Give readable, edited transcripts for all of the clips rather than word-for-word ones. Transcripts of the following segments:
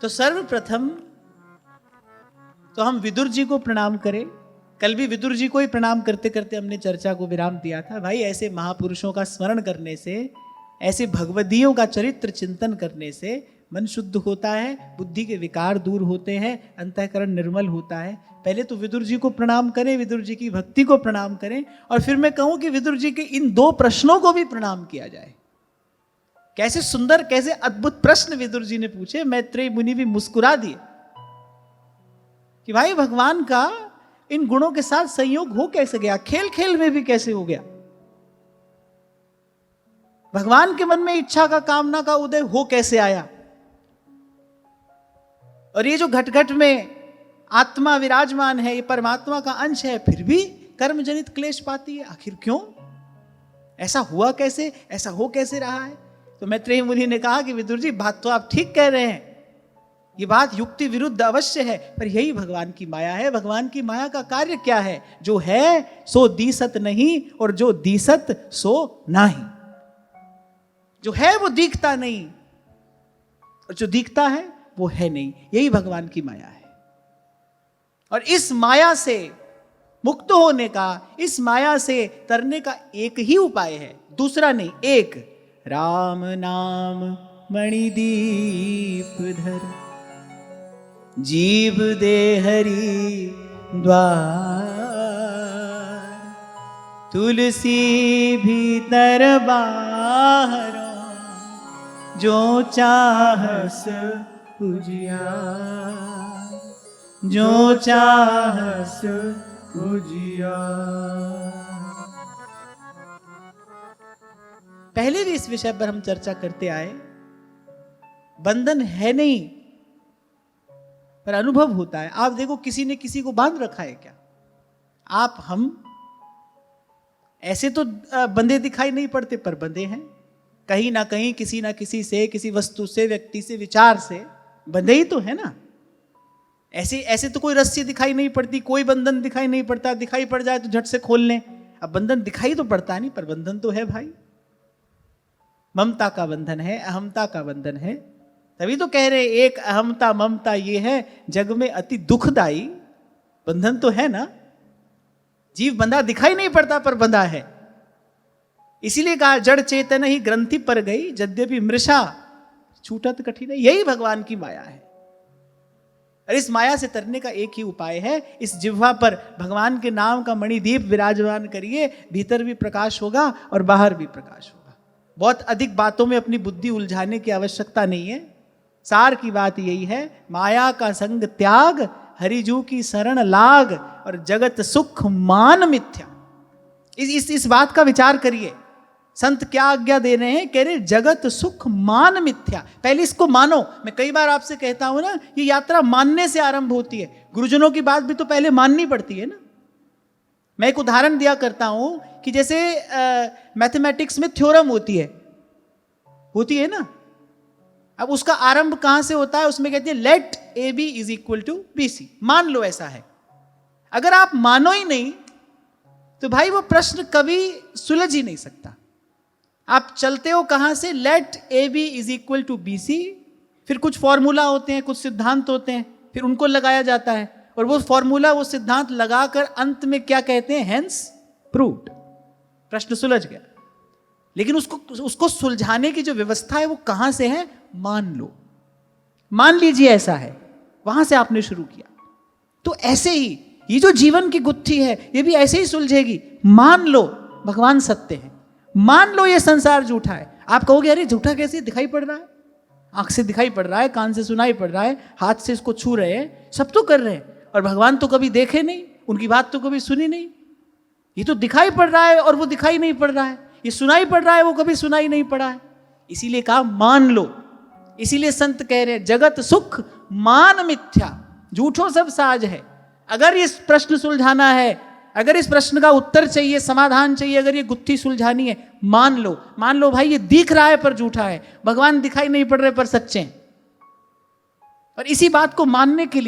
तो सर्वप्रथम तो हम विदुर जी को प्रणाम करें। कल भी विदुर जी को ही प्रणाम करते करते हमने चर्चा को विराम दिया था। भाई ऐसे महापुरुषों का स्मरण करने से, ऐसे भगवदियों का चरित्र चिंतन करने से मन शुद्ध होता है, बुद्धि के विकार दूर होते हैं, अंतःकरण निर्मल होता है। पहले तो विदुर जी को प्रणाम करें, विदुर जी की भक्ति को प्रणाम करें, और फिर मैं कहूं कि विदुर जी के इन 2 प्रश्नों को भी प्रणाम किया जाए। कैसे सुंदर, कैसे अद्भुत प्रश्न विदुर जी ने पूछे। मैत्रेय मुनि भी मुस्कुरा दिए कि भाई भगवान का इन गुणों के साथ संयोग हो कैसे गया, खेल खेल में भी कैसे हो गया। भगवान के मन में इच्छा का, कामना का उदय हो कैसे आया। और ये जो घट घट में आत्मा विराजमान है, ये परमात्मा का अंश है, फिर भी कर्म जनित क्लेश पाती है। आखिर क्यों, ऐसा हुआ कैसे, ऐसा हो कैसे रहा है। तो मैत्रेय मुनि ने कहा कि विदुर जी बात तो आप ठीक कह रहे हैं, ये बात युक्ति विरुद्ध अवश्य है, पर यही भगवान की माया है। भगवान की माया का कार्य क्या है, जो है सो दीसत नहीं और जो दीसत सो नाही। जो है वो दिखता नहीं और जो दिखता है वो है नहीं, यही भगवान की माया है। और इस माया से मुक्त होने का, इस माया से तरने का एक ही उपाय है, दूसरा नहीं, एक राम नाम मणिदीप धर, जीव दे हरि द्वार, तुलसी भीतर बाहर, जो चाहस उजियार, जो चाहस उजियार। पहले भी इस विषय पर हम चर्चा करते आए। बंधन है नहीं, पर अनुभव होता है। आप देखो, किसी ने किसी को बांध रखा है क्या? आप हम ऐसे तो बंधे दिखाई नहीं पड़ते, पर बंधे हैं कहीं ना कहीं, किसी ना किसी से, किसी वस्तु से, व्यक्ति से, विचार से बंधे ही तो है ना। ऐसे ऐसे तो कोई रस्सी दिखाई नहीं पड़ती, कोई बंधन दिखाई नहीं पड़ता। दिखाई पड़ जाए तो झट से खोल लें। अब बंधन दिखाई तो पड़ता नहीं, पर बंधन तो है भाई। ममता का बंधन है, अहमता का बंधन है। तभी तो कह रहे एक अहमता ममता ये है जग में अति दुखदाई। बंधन तो है ना। जीव बंधा दिखाई नहीं पड़ता, पर बंधा है। इसीलिए कहा जड़ चेतन ही ग्रंथि पर गई, यद्यपि मृषा छूटत कठिन। यही भगवान की माया है। और इस माया से तरने का एक ही उपाय है, इस जिह्वा पर भगवान के नाम का मणिदीप विराजमान करिए। भीतर भी प्रकाश होगा और बाहर भी प्रकाश होगा। बहुत अधिक बातों में अपनी बुद्धि उलझाने की आवश्यकता नहीं है। सार की बात यही है, माया का संग त्याग, हरिजू की शरण लाग, और जगत सुख मान मिथ्या। इस बात का विचार करिए। संत क्या आज्ञा दे रहे हैं? कह रहे जगत सुख मान मिथ्या। पहले इसको मानो। मैं कई बार आपसे कहता हूं ना, ये यात्रा मानने से आरंभ होती है। गुरुजनों की बात भी तो पहले माननी पड़ती है ना। मैं एक उदाहरण दिया करता हूं कि जैसे मैथमेटिक्स में थ्योरम होती है ना। अब उसका आरंभ कहां से होता है? उसमें कहते हैं let A B is equal to B C. मान लो ऐसा है। अगर आप मानो ही नहीं तो भाई वो प्रश्न कभी सुलझ ही नहीं सकता। आप चलते हो कहां से? Let A B is equal to B C. फिर कुछ फॉर्मूला होते हैं, कुछ सिद्धांत होते हैं, फिर उनको लगाया जाता है। और वो फॉर्मूला, वो सिद्धांत लगाकर अंत में क्या कहते हैं? Hence proved. प्रश्न सुलझ गया। लेकिन उसको सुलझाने की जो व्यवस्था है वो कहां से है? मान लो। मान लीजिए ऐसा है, वहां से आपने शुरू किया। तो ऐसे ही ये जो जीवन की गुत्थी है, ये भी ऐसे ही सुलझेगी। मान लो भगवान सत्य है, मान लो ये संसार झूठा है। आप कहोगे अरे झूठा कैसे? दिखाई पड़ रहा है, आंख से दिखाई पड़ रहा है, कान से सुनाई पड़ रहा है, हाथ से इसको छू रहे हैं, सब तो कर रहे हैं, और भगवान तो कभी देखे नहीं, उनकी बात तो कभी सुनी नहीं। ये तो दिखाई पड़ रहा है और वो दिखाई नहीं पड़ रहा है, ये सुनाई पड़ रहा है, वो कभी सुनाई नहीं पड़ा है। इसीलिए कहा मान लो। इसीलिए संत कह रहे हैं जगत सुख मान मिथ्या, झूठों सब साज है। अगर इस प्रश्न सुलझाना है, अगर इस प्रश्न का उत्तर चाहिए, समाधान चाहिए, अगर ये गुत्थी सुलझानी है, मान लो। मान लो भाई ये दिख रहा है पर झूठा है, भगवान दिखाई नहीं पड़ रहे पर सच्चे हैं। और इसी बात को मानने के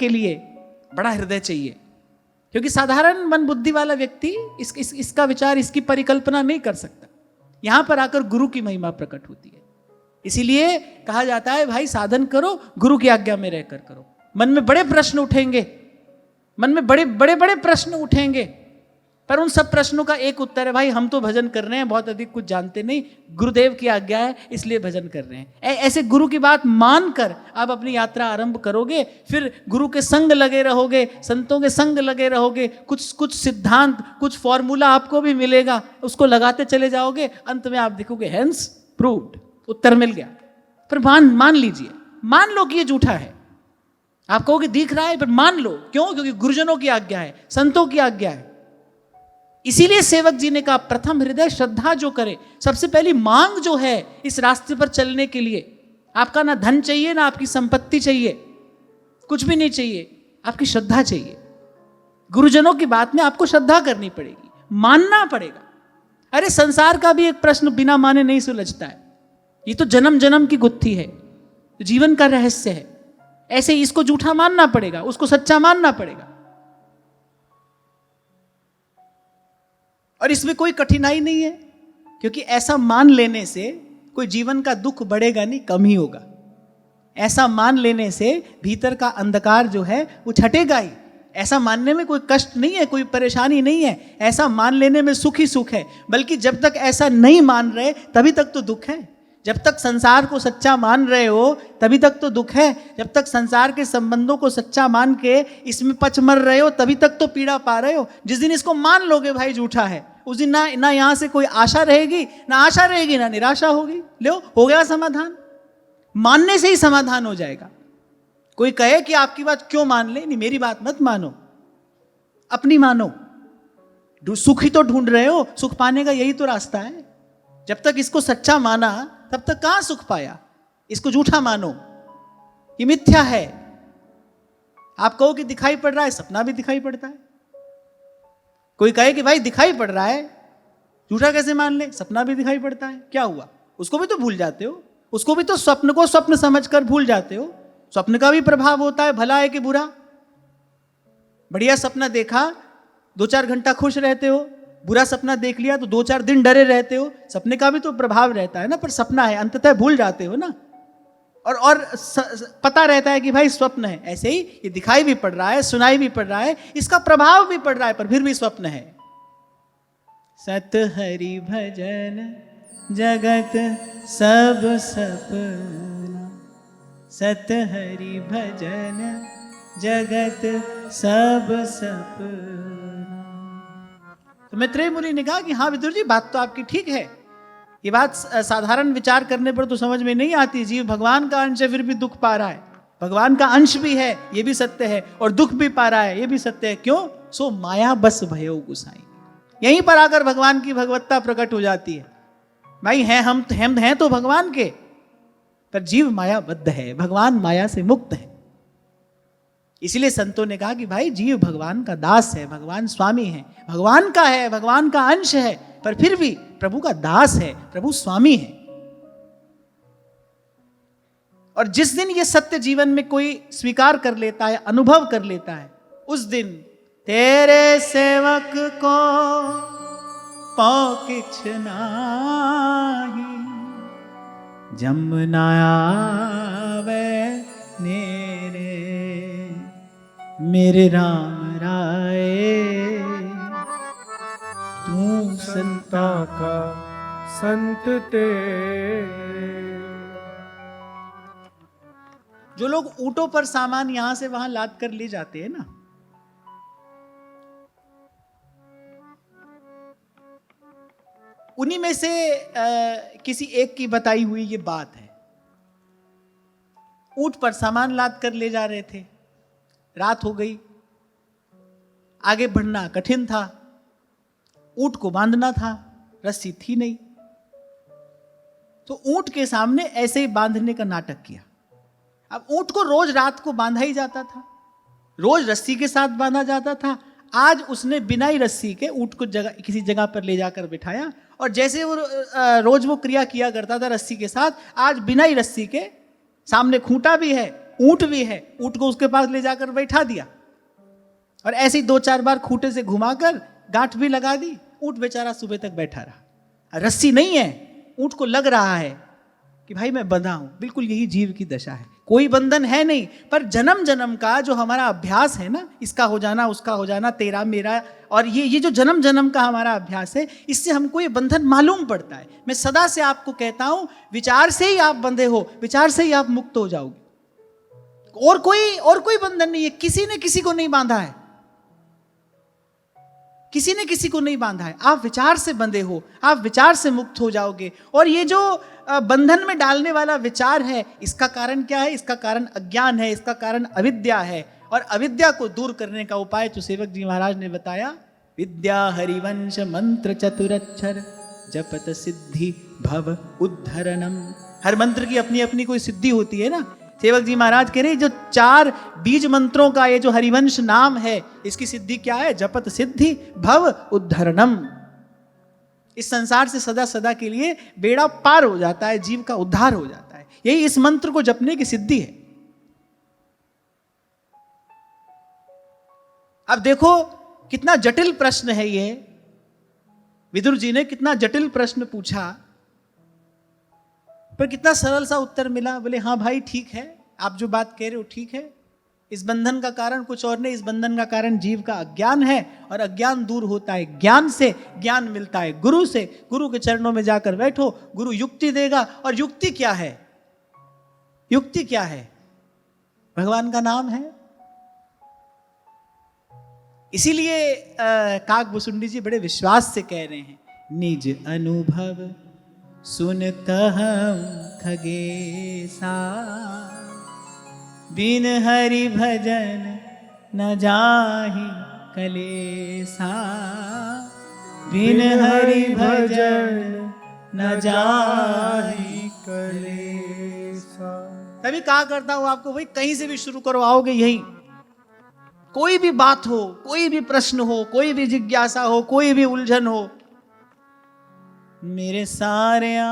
लिए बड़ा हृदय चाहिए। क्योंकि साधारण मन बुद्धि वाला व्यक्ति इसका विचार, इसकी परिकल्पना नहीं कर सकता। यहां पर आकर गुरु की महिमा प्रकट होती है। इसीलिए कहा जाता है भाई साधन करो, गुरु की आज्ञा में रहकर करो। मन में बड़े प्रश्न उठेंगे, मन में बड़े बड़े बड़े प्रश्न उठेंगे, पर उन सब प्रश्नों का एक उत्तर है, भाई हम तो भजन कर रहे हैं, बहुत अधिक कुछ जानते नहीं, गुरुदेव की आज्ञा है इसलिए भजन कर रहे हैं। ऐसे गुरु की बात मानकर आप अपनी यात्रा आरंभ करोगे, फिर गुरु के संग लगे रहोगे, संतों के संग लगे रहोगे, कुछ सिद्धांत, कुछ फॉर्मूला आपको भी मिलेगा, उसको लगाते चले जाओगे, अंत में आप देखोगे हैंस प्रूव्ड, उत्तर मिल गया। पर मान लीजिए, मान लो कि ये झूठा है, आप कहोगे दिख रहा है, पर मान लो। क्यों? क्योंकि गुरुजनों की आज्ञा है, संतों की आज्ञा है। इसीलिए सेवक जी ने कहा प्रथम हृदय श्रद्धा जो करे। सबसे पहली मांग जो है इस रास्ते पर चलने के लिए, आपका ना धन चाहिए, ना आपकी संपत्ति चाहिए, कुछ भी नहीं चाहिए, आपकी श्रद्धा चाहिए। गुरुजनों की बात में आपको श्रद्धा करनी पड़ेगी, मानना पड़ेगा। अरे संसार का भी एक प्रश्न बिना माने नहीं सुलझता है, ये तो जन्म जन्म की गुत्थी है, जीवन का रहस्य है। ऐसे ही इसको झूठा मानना पड़ेगा, उसको सच्चा मानना पड़ेगा। और इसमें कोई कठिनाई नहीं है, क्योंकि ऐसा मान लेने से कोई जीवन का दुख बढ़ेगा नहीं, कम ही होगा। ऐसा मान लेने से भीतर का अंधकार जो है वो छटेगा ही। ऐसा मानने में कोई कष्ट नहीं है, कोई परेशानी नहीं है, ऐसा मान लेने में सुख ही सुख है। बल्कि जब तक ऐसा नहीं मान रहे तभी तक तो दुख है। जब तक संसार को सच्चा मान रहे हो तभी तक तो दुख है। जब तक संसार के संबंधों को सच्चा मान के इसमें पच मर रहे हो तभी तक तो पीड़ा पा रहे हो। जिस दिन इसको मान लोगे भाई झूठा है, उस दिन ना यहाँ से कोई आशा रहेगी, ना निराशा होगी। लो, हो गया समाधान। मानने से ही समाधान हो जाएगा। कोई कहे कि आपकी बात क्यों मान ले, नहीं, मेरी बात मत मानो, अपनी मानो। सुख ही तो ढूंढ रहे हो, सुख पाने का यही तो रास्ता है। जब तक इसको सच्चा माना तब तक कहां सुख पाया। इसको झूठा मानो, ये मिथ्या है। आप कहो कि दिखाई पड़ रहा है, सपना भी दिखाई पड़ता है। कोई कहे कि भाई दिखाई पड़ रहा है, झूठा कैसे मान ले, सपना भी दिखाई पड़ता है, क्या हुआ? उसको भी तो भूल जाते हो, उसको भी तो स्वप्न को स्वप्न समझकर भूल जाते हो। स्वप्न का भी प्रभाव होता है, भला है कि बुरा। बढ़िया सपना देखा, 2-4 घंटा खुश रहते हो, बुरा सपना देख लिया तो 2-4 दिन डरे रहते हो। सपने का भी तो प्रभाव रहता है ना, पर सपना है, अंततः भूल जाते हो ना। और पता रहता है कि भाई स्वप्न है। ऐसे ही ये दिखाई भी पड़ रहा है, सुनाई भी पड़ रहा है, इसका प्रभाव भी पड़ रहा है, पर फिर भी स्वप्न है। सत हरि भजन जगत सब सपना, सत हरि भजन जगत सब सपना। तो मैत्रेय मुनि ने कहा कि हाँ विदुर जी, बात तो आपकी ठीक है। ये बात साधारण विचार करने पर तो समझ में नहीं आती। जीव भगवान का अंश है, फिर भी दुख पा रहा है। भगवान का अंश भी है, ये भी सत्य है, और दुख भी पा रहा है, ये भी सत्य है। क्यों? सो माया बस भयो गुसाई। यहीं पर आकर भगवान की भगवत्ता प्रकट हो जाती है। भाई हम हैं तो भगवान के, पर जीव मायाबद्ध है, भगवान माया से मुक्त है। इसलिए संतों ने कहा कि भाई जीव भगवान का दास है, भगवान स्वामी है, भगवान का है, भगवान का अंश है, पर फिर भी प्रभु का दास है, प्रभु स्वामी है। और जिस दिन ये सत्य जीवन में कोई स्वीकार कर लेता है, अनुभव कर लेता है, उस दिन तेरे सेवक को पौ किछ नाही, जमुना आवे नेरे, मेरे राम राय तू संता का संत तेरे। जो लोग ऊंटों पर सामान यहां से वहां लाद कर ले जाते हैं ना, उन्हीं में से किसी एक की बताई हुई ये बात है। ऊंट पर सामान लाद कर ले जा रहे थे, रात हो गई, आगे बढ़ना कठिन था, ऊंट को बांधना था, रस्सी थी नहीं, तो ऊंट के सामने ऐसे ही बांधने का नाटक किया। अब ऊंट को रोज रात को बांधा ही जाता था, रोज रस्सी के साथ बांधा जाता था। आज उसने बिना ही रस्सी के ऊंट को किसी जगह पर ले जाकर बिठाया, और जैसे वो रोज वो क्रिया किया करता था रस्सी के साथ, आज बिना ही रस्सी के, सामने खूंटा भी है, ऊंट भी है, ऊंट को उसके पास ले जाकर बैठा दिया, और ऐसे ही 2-4 बार खूंटे से घुमाकर गांठ भी लगा दी। ऊंट बेचारा सुबह तक बैठा रहा। रस्सी नहीं है, ऊंट को लग रहा है कि भाई मैं बंधा हूं। बिल्कुल यही जीव की दशा है, कोई बंधन है नहीं, पर जन्म जन्म का जो हमारा अभ्यास है ना, इसका हो जाना उसका हो जाना, तेरा मेरा, और ये जो जन्म जन्म का हमारा अभ्यास है, इससे हमको ये बंधन मालूम पड़ता है। मैं सदा से आपको कहता हूं, विचार से ही आप बंधे हो, विचार से ही आप मुक्त हो जाओगे। और कोई बंधन नहीं है, किसी ने किसी को नहीं बांधा है, किसी ने किसी को नहीं बांधा है। आप विचार से बंधे हो, आप विचार से मुक्त हो जाओगे। और ये जो बंधन में डालने वाला विचार है, इसका कारण क्या है? इसका कारण अज्ञान है, इसका कारण अविद्या है। और अविद्या को दूर करने का उपाय तो सेवक जी महाराज ने बताया, विद्या हरिवंश मंत्र चतुरक्षर जपत सिद्धि भव उद्धरणम। हर मंत्र की अपनी अपनी कोई सिद्धि होती है ना। सेवक जी महाराज कह रहे जो 4 बीज मंत्रों का ये जो हरिवंश नाम है, इसकी सिद्धि क्या है? जपत सिद्धि भव उद्धरणम। इस संसार से सदा सदा के लिए बेड़ा पार हो जाता है, जीव का उद्धार हो जाता है। यही इस मंत्र को जपने की सिद्धि है। अब देखो कितना जटिल प्रश्न है ये। विदुर जी ने कितना जटिल प्रश्न पूछा, पर कितना सरल सा उत्तर मिला। बोले हाँ भाई ठीक है, आप जो बात कह रहे हो ठीक है। इस बंधन का कारण कुछ और नहीं, इस बंधन का कारण जीव का अज्ञान है, और अज्ञान दूर होता है ज्ञान से। ज्ञान मिलता है गुरु से। गुरु के चरणों में जाकर बैठो, गुरु युक्ति देगा। और युक्ति क्या है? युक्ति क्या है? भगवान का नाम है। इसीलिए काकभूषुंडी जी बड़े विश्वास से कह रहे हैं, निज अनुभव सुन कहम खगेसा, बिन हरि भजन न जाहि कलेसा, बिन हरि भजन न जाहि कलेसा। तभी कहा करता हूं आपको, भाई कहीं से भी शुरू करो, आओगे यही। कोई भी बात हो, कोई भी प्रश्न हो, कोई भी जिज्ञासा हो, कोई भी उलझन हो, मेरे सारिया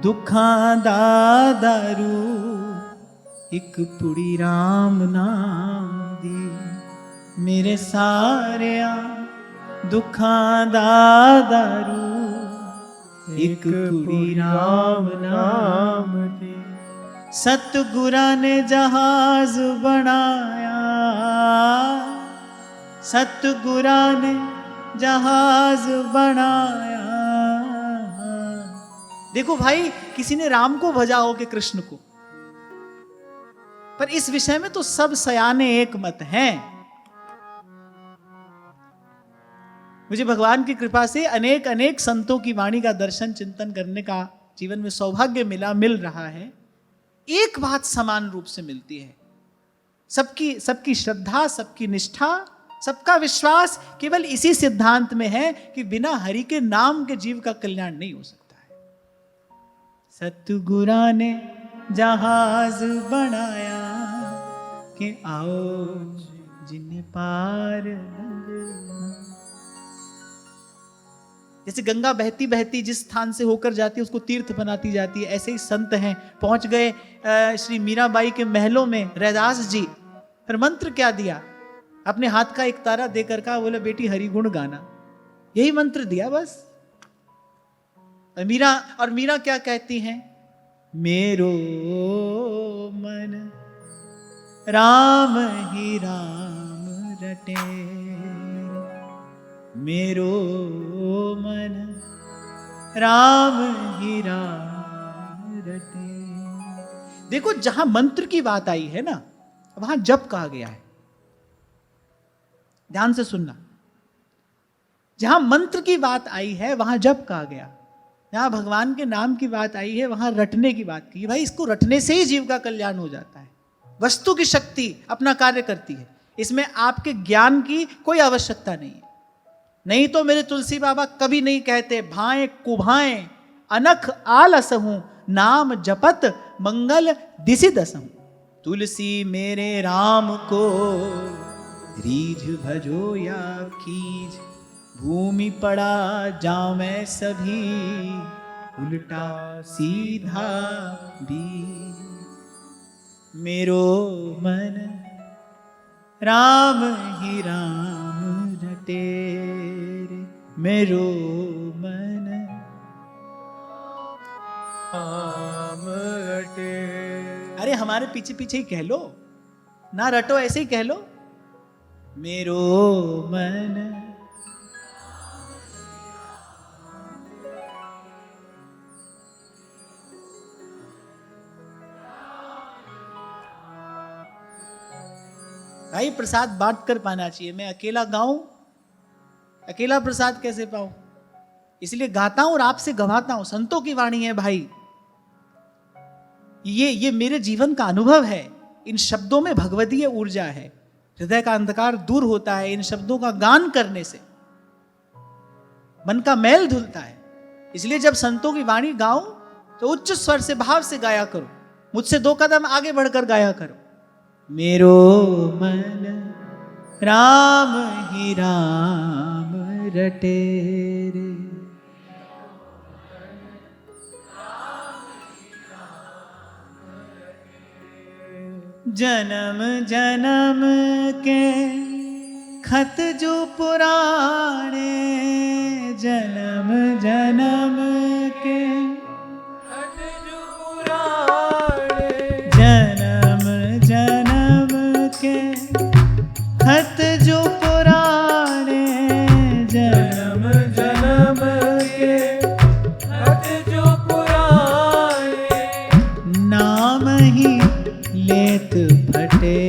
दुखां दा दारू एक पुड़ी राम नाम दी। मेरे सारिया दुखां दा दारू एक पुड़ी राम नाम दी। सतगुरा ने जहाज बनाया, सतगुरा ने जहाज बनाया। देखो भाई, किसी ने राम को भजा हो कि कृष्ण को, पर इस विषय में तो सब सयाने एक मत हैं। मुझे भगवान की कृपा से अनेक अनेक संतों की वाणी का दर्शन चिंतन करने का जीवन में सौभाग्य मिल रहा है। एक बात समान रूप से मिलती है, सबकी श्रद्धा, सबकी निष्ठा, सबका विश्वास केवल इसी सिद्धांत में है कि बिना हरि के नाम के जीव का कल्याण नहीं हो सकता है। सतगुरा ने जहाज बनाया कि आओ जिन्हें पार लंघना। जैसे गंगा बहती बहती जिस स्थान से होकर जाती है उसको तीर्थ बनाती जाती है, ऐसे ही संत हैं। पहुंच गए श्री मीराबाई के महलों में रैदास जी, फिर मंत्र क्या दिया? अपने हाथ का एक तारा देकर कहा, बोले बेटी हरि गुण गाना। यही मंत्र दिया बस। और मीरा क्या कहती हैं? मेरो मन राम ही राम रटे, मेरो मन राम ही राम रटे। देखो, जहां मंत्र की बात आई है ना, वहां जप कहा गया है। ध्यान से सुनना, जहां मंत्र की बात आई है वहां जप कहा गया। जहां भगवान के नाम की बात आई है वहां रटने की बात की। भाई, इसको रटने से ही जीव का कल्याण हो जाता है। वस्तु की शक्ति अपना कार्य करती है, इसमें आपके ज्ञान की कोई आवश्यकता नहीं है। नहीं तो मेरे तुलसी बाबा कभी नहीं कहते, भाएं कुभाएं अनख आलस हूं, नाम जपत मंगल दिसि दसहूं। तुलसी मेरे राम को रीझ भजो या कीज, भूमि पड़ा जावे सभी उल्टा सीधा बीज। मेरो मन राम ही राम रटे रे, मेरो मन रटे। अरे हमारे पीछे पीछे ही कह लो ना, रटो, ऐसे ही कह लो, मेरो मन भाई प्रसाद बांट कर पाना चाहिए। मैं अकेला गाऊं, अकेला प्रसाद कैसे पाऊं? इसलिए गाता हूं और आपसे गवाता हूं। संतों की वाणी है भाई, ये मेरे जीवन का अनुभव है। इन शब्दों में भगवतीय ऊर्जा है, हृदय का अंधकार दूर होता है इन शब्दों का गान करने से, मन का मैल धुलता है। इसलिए जब संतों की वाणी गाऊं तो उच्च स्वर से, भाव से गाया करो, मुझसे 2 कदम आगे बढ़कर गाया करो। मेरो मन राम ही राम रटे रे, जन्म जन्म के खत जो पुराने, जन्म जन्म के खत जो पुराणे, जन्म जन्म के खत जो पुराने, जन्म जन्म के खत जो पुराणे, नाम ही लेत फटे,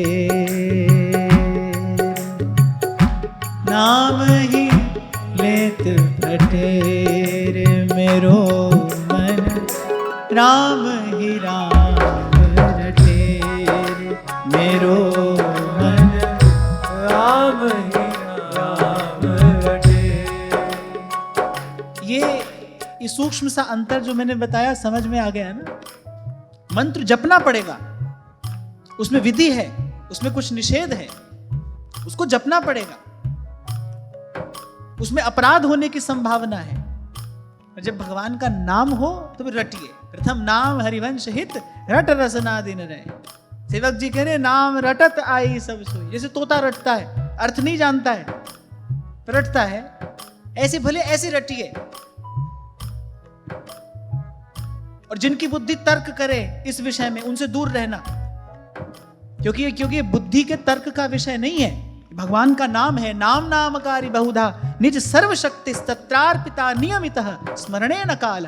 नाम ही लेत फटे रे, मेरो मन राम ही राम रटे रे, मेरो मन राम ही राम रटे। ये सूक्ष्म सा अंतर जो मैंने बताया समझ में आ गया ना? मंत्र जपना पड़ेगा, उसमें विधि है, उसमें कुछ निषेध है, उसको जपना पड़ेगा, उसमें अपराध होने की संभावना है। और जब भगवान का नाम हो तो फिर रटिए। प्रथम नाम हरिवंश हित, रट रसना दिन रहे। सेवक जी कह रहे नाम रटत आई सब सोई। जैसे तोता रटता है, अर्थ नहीं जानता है, रटता है, ऐसे भले ऐसे रटिए। और जिनकी बुद्धि तर्क करे इस विषय में, उनसे दूर रहना, क्योंकि ये बुद्धि के तर्क का विषय नहीं है। भगवान का नाम है, नाम नामकारी बहुधा निज सर्वशक्ति तत्रार्पिता नियमितः स्मरणे न काल।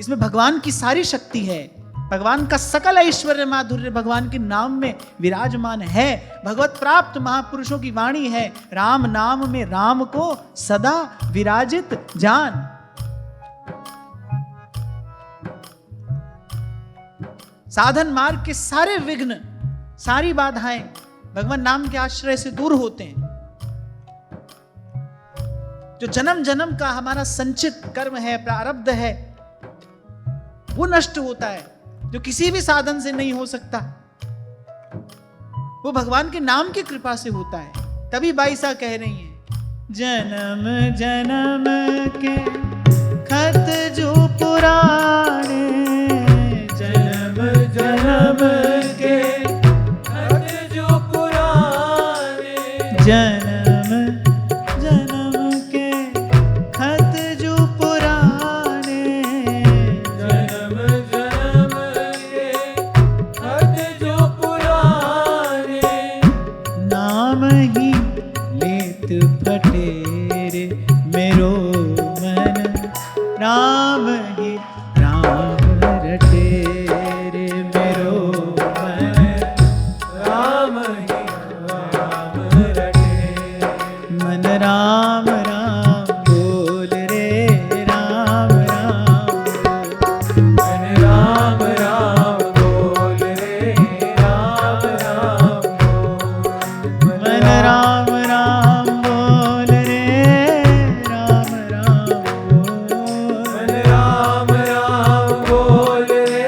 इसमें भगवान की सारी शक्ति है, भगवान का सकल ऐश्वर्य माधुर्य भगवान के नाम में विराजमान है। भगवत प्राप्त महापुरुषों की वाणी है, राम नाम में राम को सदा विराजित जान। साधन मार्ग के सारे विघ्न, सारी बाधाएं भगवान नाम के आश्रय से दूर होते हैं। जो जन्म जन्म का हमारा संचित कर्म है, प्रारब्ध है, वो नष्ट होता है, जो किसी भी साधन से नहीं हो सकता। वो भगवान के नाम की कृपा से होता है। तभी बाईसा कह रही है, जन्म जन्म के खत जो पुराने, जन्म जन्म के खत जो पुराणे, जन्म जन्म के खत जो पुराने, जन्म जन्म के खत जो पुराणे, नाम ही लेत फटे रे, मेरो मन राम ही राम रटे रे, मेरो मन राम ही राम रटे। मन राम राम बोल रे, राम राम मन राम राम बोल रे, राम राम बोल। मन राम राम बोल रे, राम राम बोल। मन राम राम बोल रे,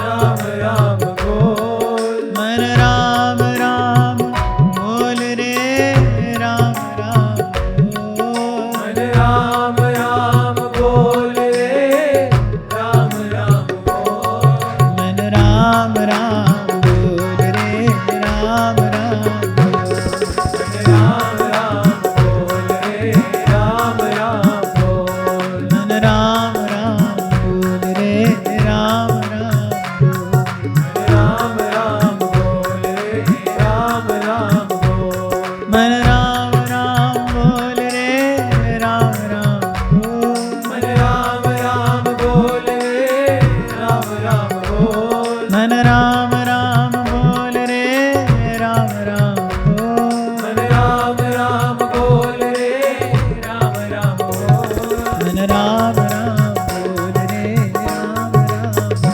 राम राम बोल। मन राम राम बोल रे, राम राम बोल। मन राम राम बोल रे, राम राम बोल। मन राम राम बोल रे, राम राम बोल। राम राम बोल रे, राम राम बोल। मन राम राम बोल रे, राम राम बोल मन राम राम बोल रे राम राम बोल मन राम राम बोल रे राम राम बोल मन राम राम बोल रे राम राम बोल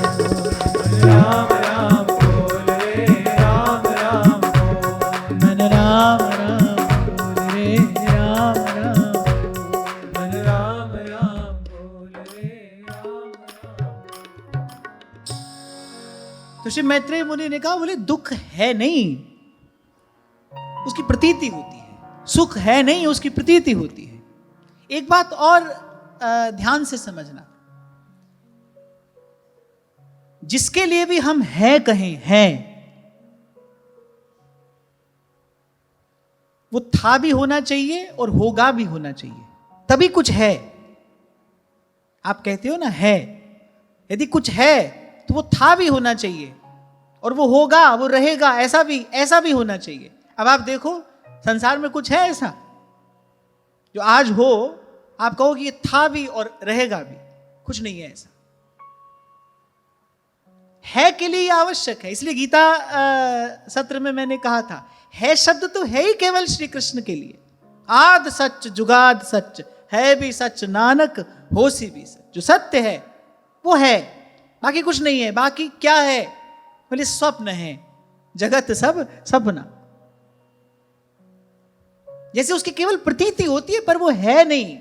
राम राम बोल रे राम राम बोल मन राम राम बोल रे राम राम मन राम राम बोल रे राम राम। तो श्री मैत्रेय मुनि ने कहा, बोले दुख है नहीं, उसकी प्रतीति होती है, सुख है नहीं, उसकी प्रतीति होती है। एक बात और ध्यान से समझना, जिसके लिए भी हम है कहें हैं, वो था भी होना चाहिए और होगा भी होना चाहिए, तभी कुछ है। आप कहते हो ना है, यदि कुछ है तो वो था भी होना चाहिए और वो होगा, वो रहेगा, ऐसा भी होना चाहिए। अब आप देखो संसार में कुछ है ऐसा जो आज हो आप कहो कि ये था भी और रहेगा भी? कुछ नहीं है ऐसा। है के लिए आवश्यक है। इसलिए गीता सत्र में मैंने कहा था, है शब्द तो है ही केवल श्री कृष्ण के लिए। आद सच जुगाद सच, है भी सच नानक होसी भी सच। जो सत्य है वो है, बाकी कुछ नहीं है। बाकी क्या है? बोले स्वप्न है, जगत सब सपना। जैसे उसकी केवल प्रतीति होती है पर वो है नहीं।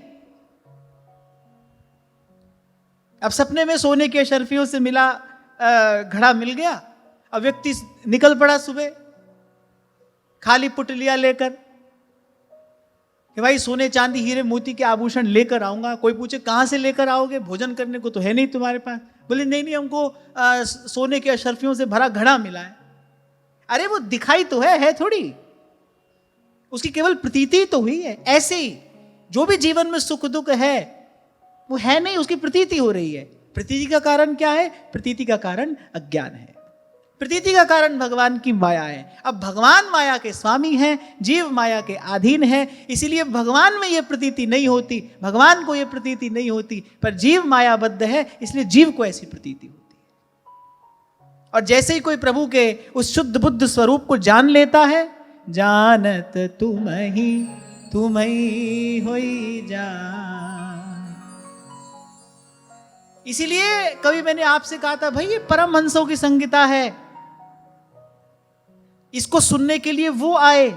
अब सपने में सोने के अशर्फियों से मिला घड़ा मिल गया, अब व्यक्ति निकल पड़ा सुबह खाली पुटलिया लेकर कि भाई सोने चांदी हीरे मोती के आभूषण लेकर आऊंगा। कोई पूछे कहां से लेकर आओगे, भोजन करने को तो है नहीं तुम्हारे पास। बोले नहीं हमको सोने के अशर्फियों से भरा घड़ा मिला है। अरे वो दिखाई तो है थोड़ी, उसकी केवल प्रतीति तो हुई है। ऐसे ही जो भी जीवन में सुख दुख है वो है नहीं, उसकी प्रतीति हो रही है। प्रतीति का कारण क्या है? प्रतीति का कारण अज्ञान है। प्रतीति का कारण भगवान की माया है। अब भगवान माया के स्वामी हैं, जीव माया के अधीन है, इसीलिए भगवान में यह प्रतीति नहीं होती, भगवान को यह प्रतीति नहीं होती, पर जीव मायाबद्ध है इसलिए जीव को ऐसी प्रतीति होती है। और जैसे ही कोई प्रभु के उस शुद्ध बुद्ध स्वरूप को जान लेता है, जानत तुम ही होई जान। इसीलिए कभी मैंने आपसे कहा था, भाई ये परमहंसों की संगीता है, इसको सुनने के लिए वो आए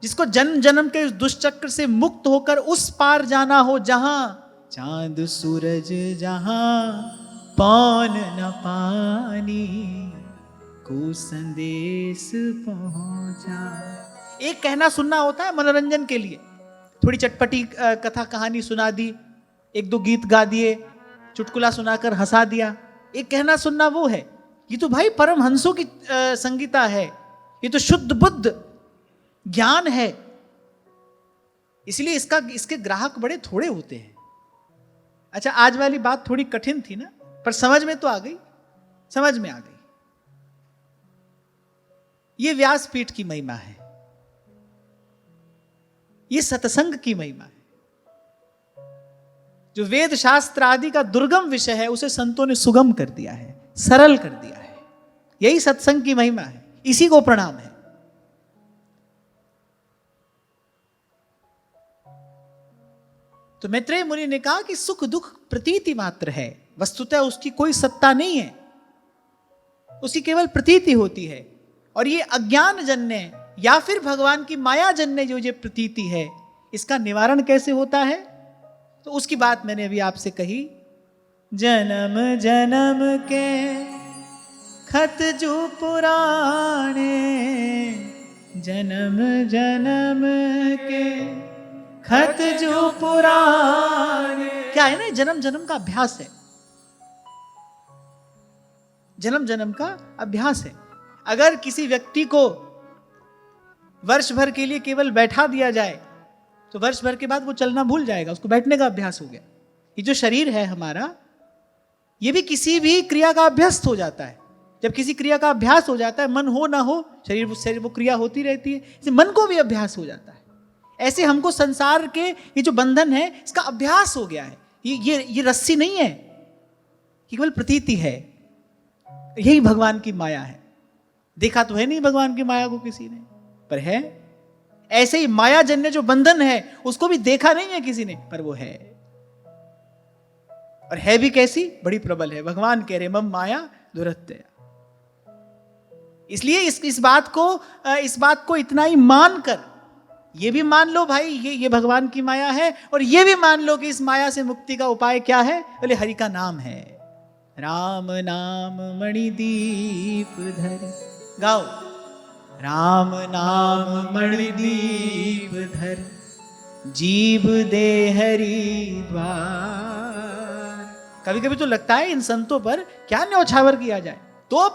जिसको जन्म जन्म के दुष्चक्र से मुक्त होकर उस पार जाना हो, जहां चांद सूरज जहां पान न पानी को संदेश पहुंचा। एक कहना सुनना होता है मनोरंजन के लिए, थोड़ी चटपटी कथा कहानी सुना दी, एक दो गीत गा दिए, चुटकुला सुनाकर हंसा दिया। एक कहना सुनना वो है। ये तो भाई परमहंसों की संगीता है, ये तो शुद्ध बुद्ध ज्ञान है। इसलिए इसके ग्राहक बड़े थोड़े होते हैं। अच्छा, आज वाली बात थोड़ी कठिन थी ना, पर समझ में तो आ गई, समझ में आ गई। ये व्यासपीठ की महिमा है, ये सत्संग की महिमा है। जो वेद शास्त्र आदि का दुर्गम विषय है उसे संतों ने सुगम कर दिया है, सरल कर दिया है। यही सत्संग की महिमा है, इसी को प्रणाम है। तो मैत्रेय मुनि ने कहा कि सुख दुख प्रतीति मात्र है, वस्तुतः उसकी कोई सत्ता नहीं है, उसकी केवल प्रतीति होती है। और ये अज्ञान जन्य या फिर भगवान की माया जन्य जो ये प्रतीति है, इसका निवारण कैसे होता है? तो उसकी बात मैंने अभी आपसे कही। जन्म जन्म के खत जो पुराने, जन्म जन्म के खत जो पुराने। क्या है ना, जन्म जन्म का अभ्यास है, जन्म जन्म का अभ्यास है। अगर किसी व्यक्ति को वर्ष भर के लिए केवल बैठा दिया जाए तो वर्ष भर के बाद वो चलना भूल जाएगा, उसको बैठने का अभ्यास हो गया। ये जो शरीर है हमारा, ये भी किसी भी क्रिया का अभ्यस्त हो जाता है। जब किसी क्रिया का अभ्यास हो जाता है, मन हो ना हो, शरीर वो क्रिया होती रहती है, इससे मन को भी अभ्यास हो जाता है। ऐसे हमको संसार के ये जो बंधन है इसका अभ्यास हो गया है। ये रस्सी नहीं है, केवल प्रतीति है। यही भगवान की माया है। देखा तो है नहीं भगवान की माया को किसी ने, पर है। ऐसे ही मायाजन्य जो बंधन है उसको भी देखा नहीं है किसी ने, पर वो है। और है भी कैसी, बड़ी प्रबल है। भगवान कह रहे मम माया दुरत्यया। इसलिए इस बात को इतना ही मान कर, ये भी मान लो भाई ये भगवान की माया है, और ये भी मान लो कि इस माया से मुक्ति का उपाय क्या है, बोले हरि का नाम है। राम नाम मणिदीप धर, गाओ। राम नाम मणिदीप धर, जीव दे हरि द्वार। कभी कभी तो लगता है इन संतों पर क्या न्यौछावर किया जाए। दो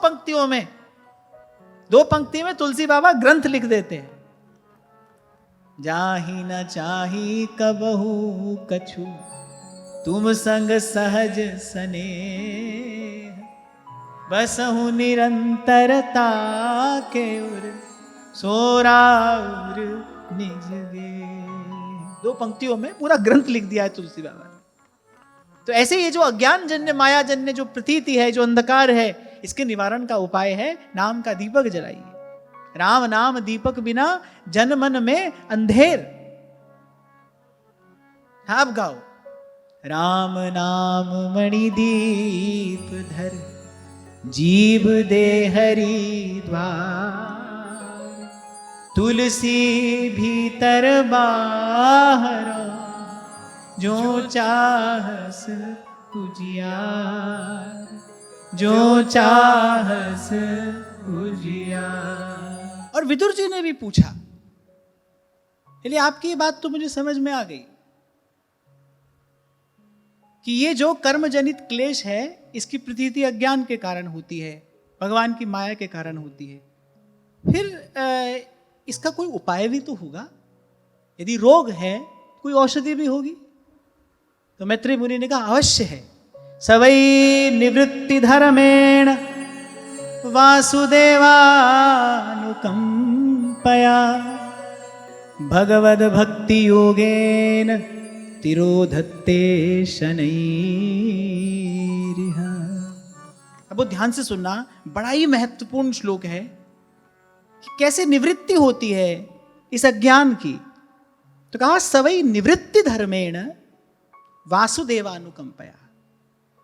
पंक्ति में तुलसी बाबा ग्रंथ लिख देते हैं। जाहि न चाही कबहू कछु, तुम संग सहज सनेह, बसहु निरंतरता के उर, सोराउर निज गे। दो पंक्तियों में पूरा ग्रंथ लिख दिया है तुलसी बाबा ने। तो ऐसे ये जो अज्ञान जन्य माया जन्य जो प्रतीति है, जो अंधकार है, इसके निवारण का उपाय है नाम का दीपक जलाइए। राम नाम दीपक बिना जन मन में अंधेर। आप गाओ। राम नाम मणिदीप धर, जीव दे हरि द्वार। तुलसी भीतर बाहर, जो चाहस उजियार, जो चाहस उजियार। और विदुर जी ने भी पूछा, इसलिए आपकी ये बात तो मुझे समझ में आ गई कि ये जो कर्म जनित क्लेश है, इसकी प्रतीति अज्ञान के कारण होती है, भगवान की माया के कारण होती है। फिर इसका कोई उपाय भी तो होगा। यदि रोग है, कोई औषधि भी होगी। तो मैत्रेय मुनि ने कहा अवश्य है। सवै निवृत्ति धर्मेण वासुदेवानुकंपया, भगवद भक्ति योगेन तिरोधत्ते शनैरिह। अब वो ध्यान से सुनना, बड़ा ही महत्वपूर्ण श्लोक है कि कैसे निवृत्ति होती है इस अज्ञान की। तो कहा सवै निवृत्ति धर्मेण वासुदेवानुकंपया।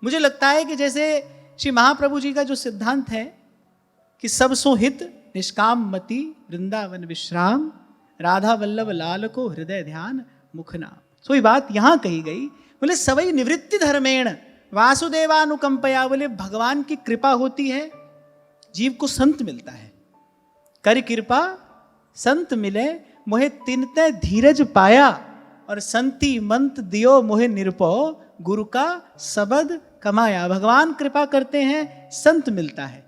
मुझे लगता है कि जैसे श्री महाप्रभु जी का जो सिद्धांत है कि सब सो हित निष्काम मति वृंदावन विश्राम, राधा वल्लभ लाल को हृदय ध्यान मुखनाम। तो ये बात यहां कही गई। बोले सवै निवृत्ति धर्मेण वासुदेवानुकंपया। बोले भगवान की कृपा होती है, जीव को संत मिलता है। कर कृपा संत मिले, मोहे तिनते धीरज पाया, और संति मंत दियो मोहे निरपो, गुरु का सबद कमाया। भगवान कृपा करते हैं, संत मिलता है,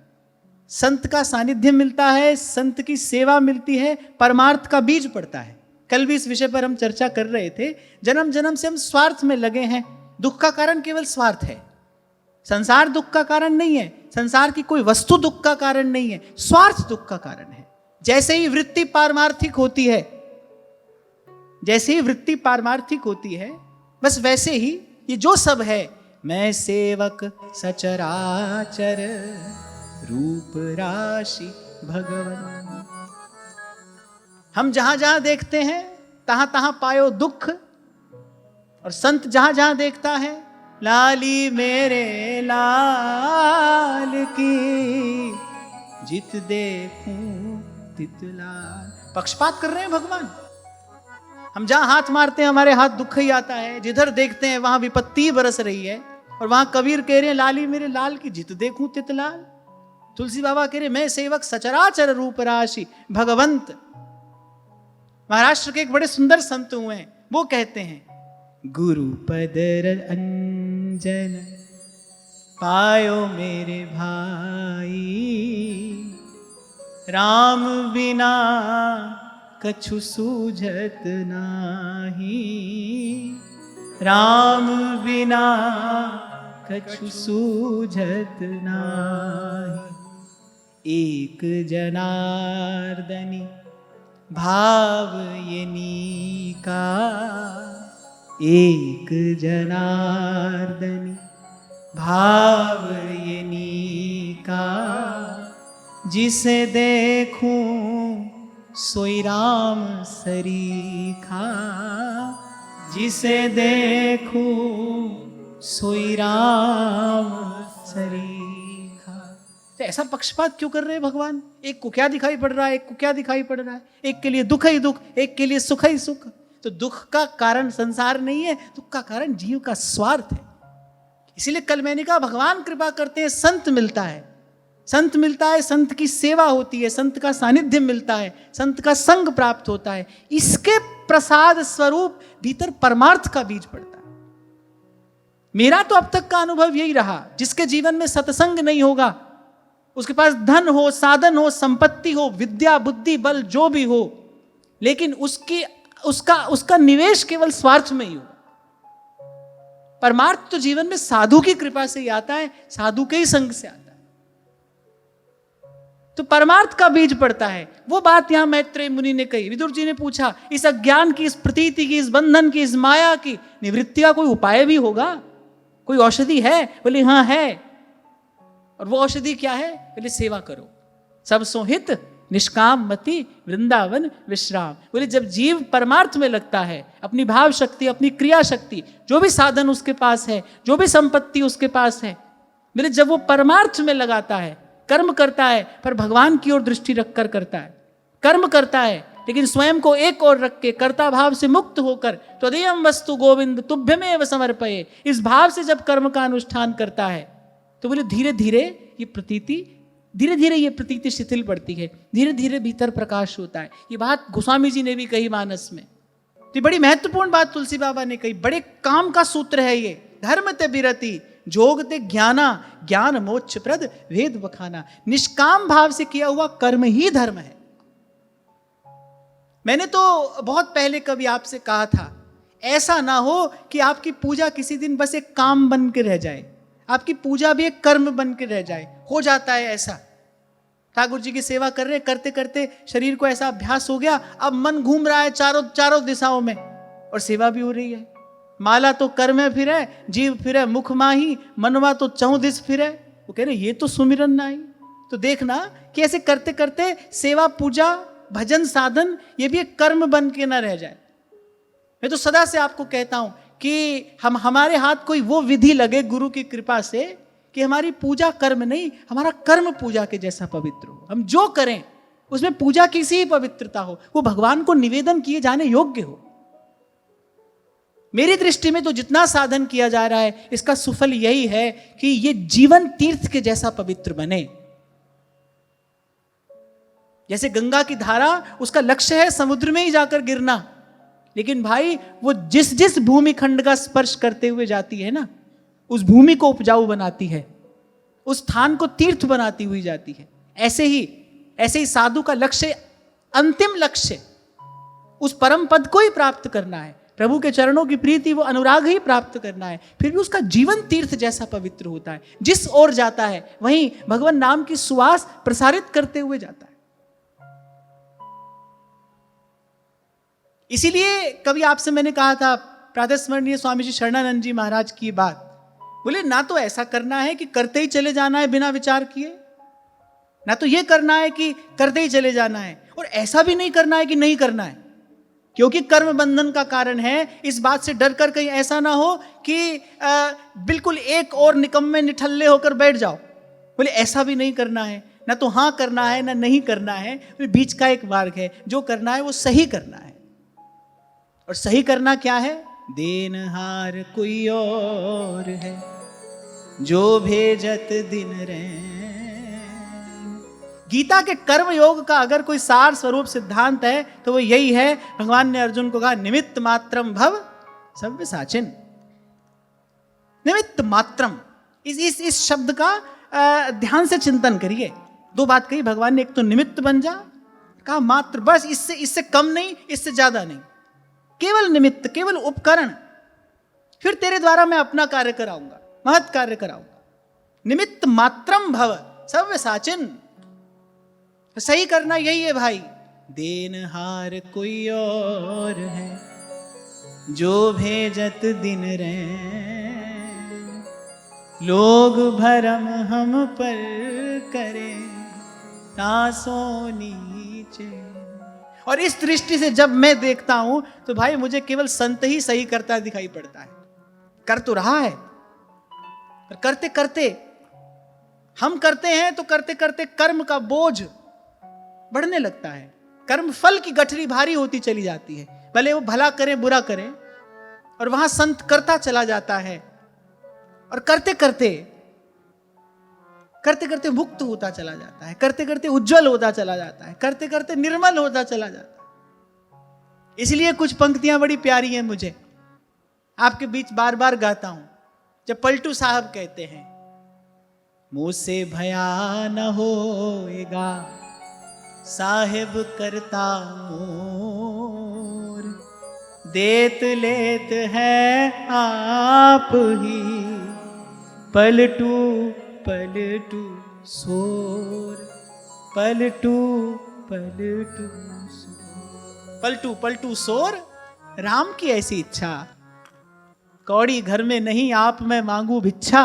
संत का सानिध्य मिलता है, संत की सेवा मिलती है, परमार्थ का बीज पड़ता है। कल भी इस विषय पर हम चर्चा कर रहे थे। जन्म जन्म से हम स्वार्थ में लगे हैं। दुख का कारण केवल स्वार्थ है। संसार दुख का कारण नहीं है, संसार की कोई वस्तु दुख का कारण नहीं है, स्वार्थ दुख का कारण है। जैसे ही वृत्ति पारमार्थिक होती है, जैसे ही वृत्ति पारमार्थिक होती है, बस वैसे ही ये जो सब है, मैं सेवक सचराचर रूप राशि भगवन। हम जहां जहां देखते हैं तहां तहां पायो दुख, और संत जहां जहां देखता है लाली मेरे लाल की, जित देखूं तित लाल। पक्षपात कर रहे हैं भगवान। हम जहां हाथ मारते हैं हमारे हाथ दुख ही आता है, जिधर देखते हैं वहां विपत्ति बरस रही है। और वहां कबीर कह रहे हैं लाली मेरे लाल की, जित देखूं तित लाल। तुलसी बाबा कह रहे मैं सेवक सचराचर रूप राशि भगवंत। महाराष्ट्र के एक बड़े सुंदर संत हुए हैं, वो कहते हैं गुरु पदर अंजन पायो मेरे भाई, राम बिना कछु सूझत नाही, राम बिना कछु सूझत नाही। एक जनार्दनी भाव येनी का, एक जनार्दनी भाव येनी का, जिसे देखूं सोई राम सरीखा, जिसे देखूं सोई राम सरीखा। तो ऐसा पक्षपात क्यों कर रहे हैं भगवान? एक को क्या दिखाई पड़ रहा है, एक को क्या दिखाई पड़ रहा है? एक के लिए दुख ही दुख, एक के लिए सुख ही सुख। तो दुख का कारण संसार नहीं है, दुख का कारण जीव का स्वार्थ है। इसीलिए कल मैंने कहा भगवान कृपा करते हैं, संत मिलता है, संत मिलता है, संत की सेवा होती है, संत का सानिध्य मिलता है, संत का संग प्राप्त होता है। इसके प्रसाद स्वरूप भीतर परमार्थ का बीज पड़ता है। मेरा तो अब तक का अनुभव यही रहा, जिसके जीवन में सत्संग नहीं होगा, उसके पास धन हो, साधन हो, संपत्ति हो, विद्या बुद्धि बल जो भी हो, लेकिन उसका निवेश केवल स्वार्थ में ही हो। परमार्थ तो जीवन में साधु की कृपा से ही आता है, साधु के ही संग से आता है। तो परमार्थ का बीज पड़ता है। वो बात यहां मैत्रेय मुनि ने कही। विदुर जी ने पूछा, इस अज्ञान की, इस प्रतीति की, इस बंधन की, इस माया की निवृत्ति का कोई उपाय भी होगा? कोई औषधि है? बोले हाँ है। और वो औषधि क्या है? बोले सेवा करो, सब सोहित निष्काम मति वृंदावन विश्राम। बोले जब जीव परमार्थ में लगता है, अपनी भाव शक्ति, अपनी क्रिया शक्ति, जो भी साधन उसके पास है, जो भी संपत्ति उसके पास है, बोले जब वो परमार्थ में लगाता है, कर्म करता है, पर भगवान की ओर दृष्टि रखकर करता है, कर्म करता है लेकिन स्वयं को एक ओर रख के, कर्ता भाव से मुक्त होकर, त्वदीयं वस्तु गोविंद तुभ्यमेव समर्पये, इस भाव से जब कर्म का अनुष्ठान करता है, तो बोले धीरे धीरे ये प्रतीति शिथिल पड़ती है, धीरे धीरे भीतर प्रकाश होता है। ये बात गोस्वामी जी ने भी कही मानस में। तो बड़ी महत्वपूर्ण बात तुलसी बाबा ने कही, बड़े काम का सूत्र है ये। धर्म ते बिरति जोग ते ज्ञाना, ज्ञान मोक्ष प्रद वेद बखाना। निष्काम भाव से किया हुआ कर्म ही धर्म है। मैंने तो बहुत पहले कभी आपसे कहा था, ऐसा ना हो कि आपकी पूजा किसी दिन बस एक काम बन के रह जाए, आपकी पूजा भी एक कर्म बन के रह जाए। हो जाता है ऐसा, ठाकुर जी की सेवा कर रहे, करते करते शरीर को ऐसा अभ्यास हो गया, अब मन घूम रहा है चारों दिशाओं में और सेवा भी हो रही है। माला तो कर में फिरे, जीव फिरे मुख माही, मनवा तो चौदिस फिरे। वो कह रहे ये तो सुमिरन ना ही। तो देखना कि ऐसे करते करते सेवा, पूजा, भजन, साधन, ये भी एक कर्म बन के ना रह जाए। मैं तो सदा से आपको कहता हूं कि हमारे हाथ कोई वो विधि लगे गुरु की कृपा से कि हमारी पूजा कर्म नहीं, हमारा कर्म पूजा के जैसा पवित्र हो। हम जो करें उसमें पूजा की सी पवित्रता हो, वो भगवान को निवेदन किए जाने योग्य हो। मेरी दृष्टि में तो जितना साधन किया जा रहा है, इसका सुफल यही है कि ये जीवन तीर्थ के जैसा पवित्र बने। जैसे गंगा की धारा, उसका लक्ष्य है समुद्र में ही जाकर गिरना, लेकिन भाई वो जिस भूमि खंड का स्पर्श करते हुए जाती है ना, उस भूमि को उपजाऊ बनाती है, उस स्थान को तीर्थ बनाती हुई जाती है। ऐसे ही साधु का लक्ष्य, अंतिम लक्ष्य उस परम पद को ही प्राप्त करना है, प्रभु के चरणों की प्रीति, वो अनुराग ही प्राप्त करना है। फिर भी उसका जीवन तीर्थ जैसा पवित्र होता है। जिस ओर जाता है वहीं भगवान नाम की सुवास प्रसारित करते हुए जाता है। इसीलिए कभी आपसे मैंने कहा था, प्रातस्मरणीय स्वामी जी शरणानंद जी महाराज की बात, बोले ना तो ऐसा करना है कि करते ही चले जाना है बिना विचार किए, ना तो ये करना है कि करते ही चले जाना है, और ऐसा भी नहीं करना है कि नहीं करना है, क्योंकि कर्म बंधन का कारण है। इस बात से डर कर कहीं ऐसा ना हो कि बिल्कुल एक और निकम्मे निठल्ले होकर बैठ जाओ। बोले ऐसा भी नहीं करना है, ना तो हाँ करना है ना नहीं करना है, बीच का एक मार्ग है। जो करना है वो सही करना है। और सही करना क्या है? देनहार कोई और है, जो भेजत दिन रैन। गीता के कर्म योग का अगर कोई सार स्वरूप सिद्धांत है तो वो यही है। भगवान ने अर्जुन को कहा, निमित्त मात्रम भव सव्य साचिन। निमित्त मात्रम, इस शब्द का ध्यान से चिंतन करिए। दो बात कही भगवान ने, एक तो निमित्त बन जा, कहा मात्र, बस इससे कम नहीं, इससे ज्यादा नहीं, केवल निमित्त, केवल उपकरण। फिर तेरे द्वारा मैं अपना कार्य कराऊंगा, महत् कार्य कराऊंगा। निमित्त मात्रम भव सव्य साचिन। सही करना यही है भाई। देनहार कोई और है, जो भेजत दिन रैन। लोग भरम हम पर करे तासों नीचे। और इस दृष्टि से जब मैं देखता हूं तो भाई मुझे केवल संत ही सही करता दिखाई पड़ता है। कर तो रहा है, पर करते करते हम करते हैं तो करते करते कर्म का बोझ बढ़ने लगता है। कर्म फल की गठरी भारी होती चली जाती है, भले वो भला करें बुरा करें, और वहां संत करता चला जाता है। और करते करते करते करते मुक्त होता चला जाता है, करते करते उज्जवल होता चला जाता है, करते करते निर्मल होता चला जाता है। इसलिए कुछ पंक्तियां बड़ी प्यारी हैं, मुझे आपके बीच बार बार गाता हूं। जब पलटू साहब कहते हैं, मुझसे भया न होएगा साहिब करता मोर, देत लेत है आप ही पलटू पलटू सोर, पलटू पलटू सोर। पलटू पलटू सोर, राम की ऐसी इच्छा। कौड़ी घर में नहीं आप मैं मांगू भिक्षा,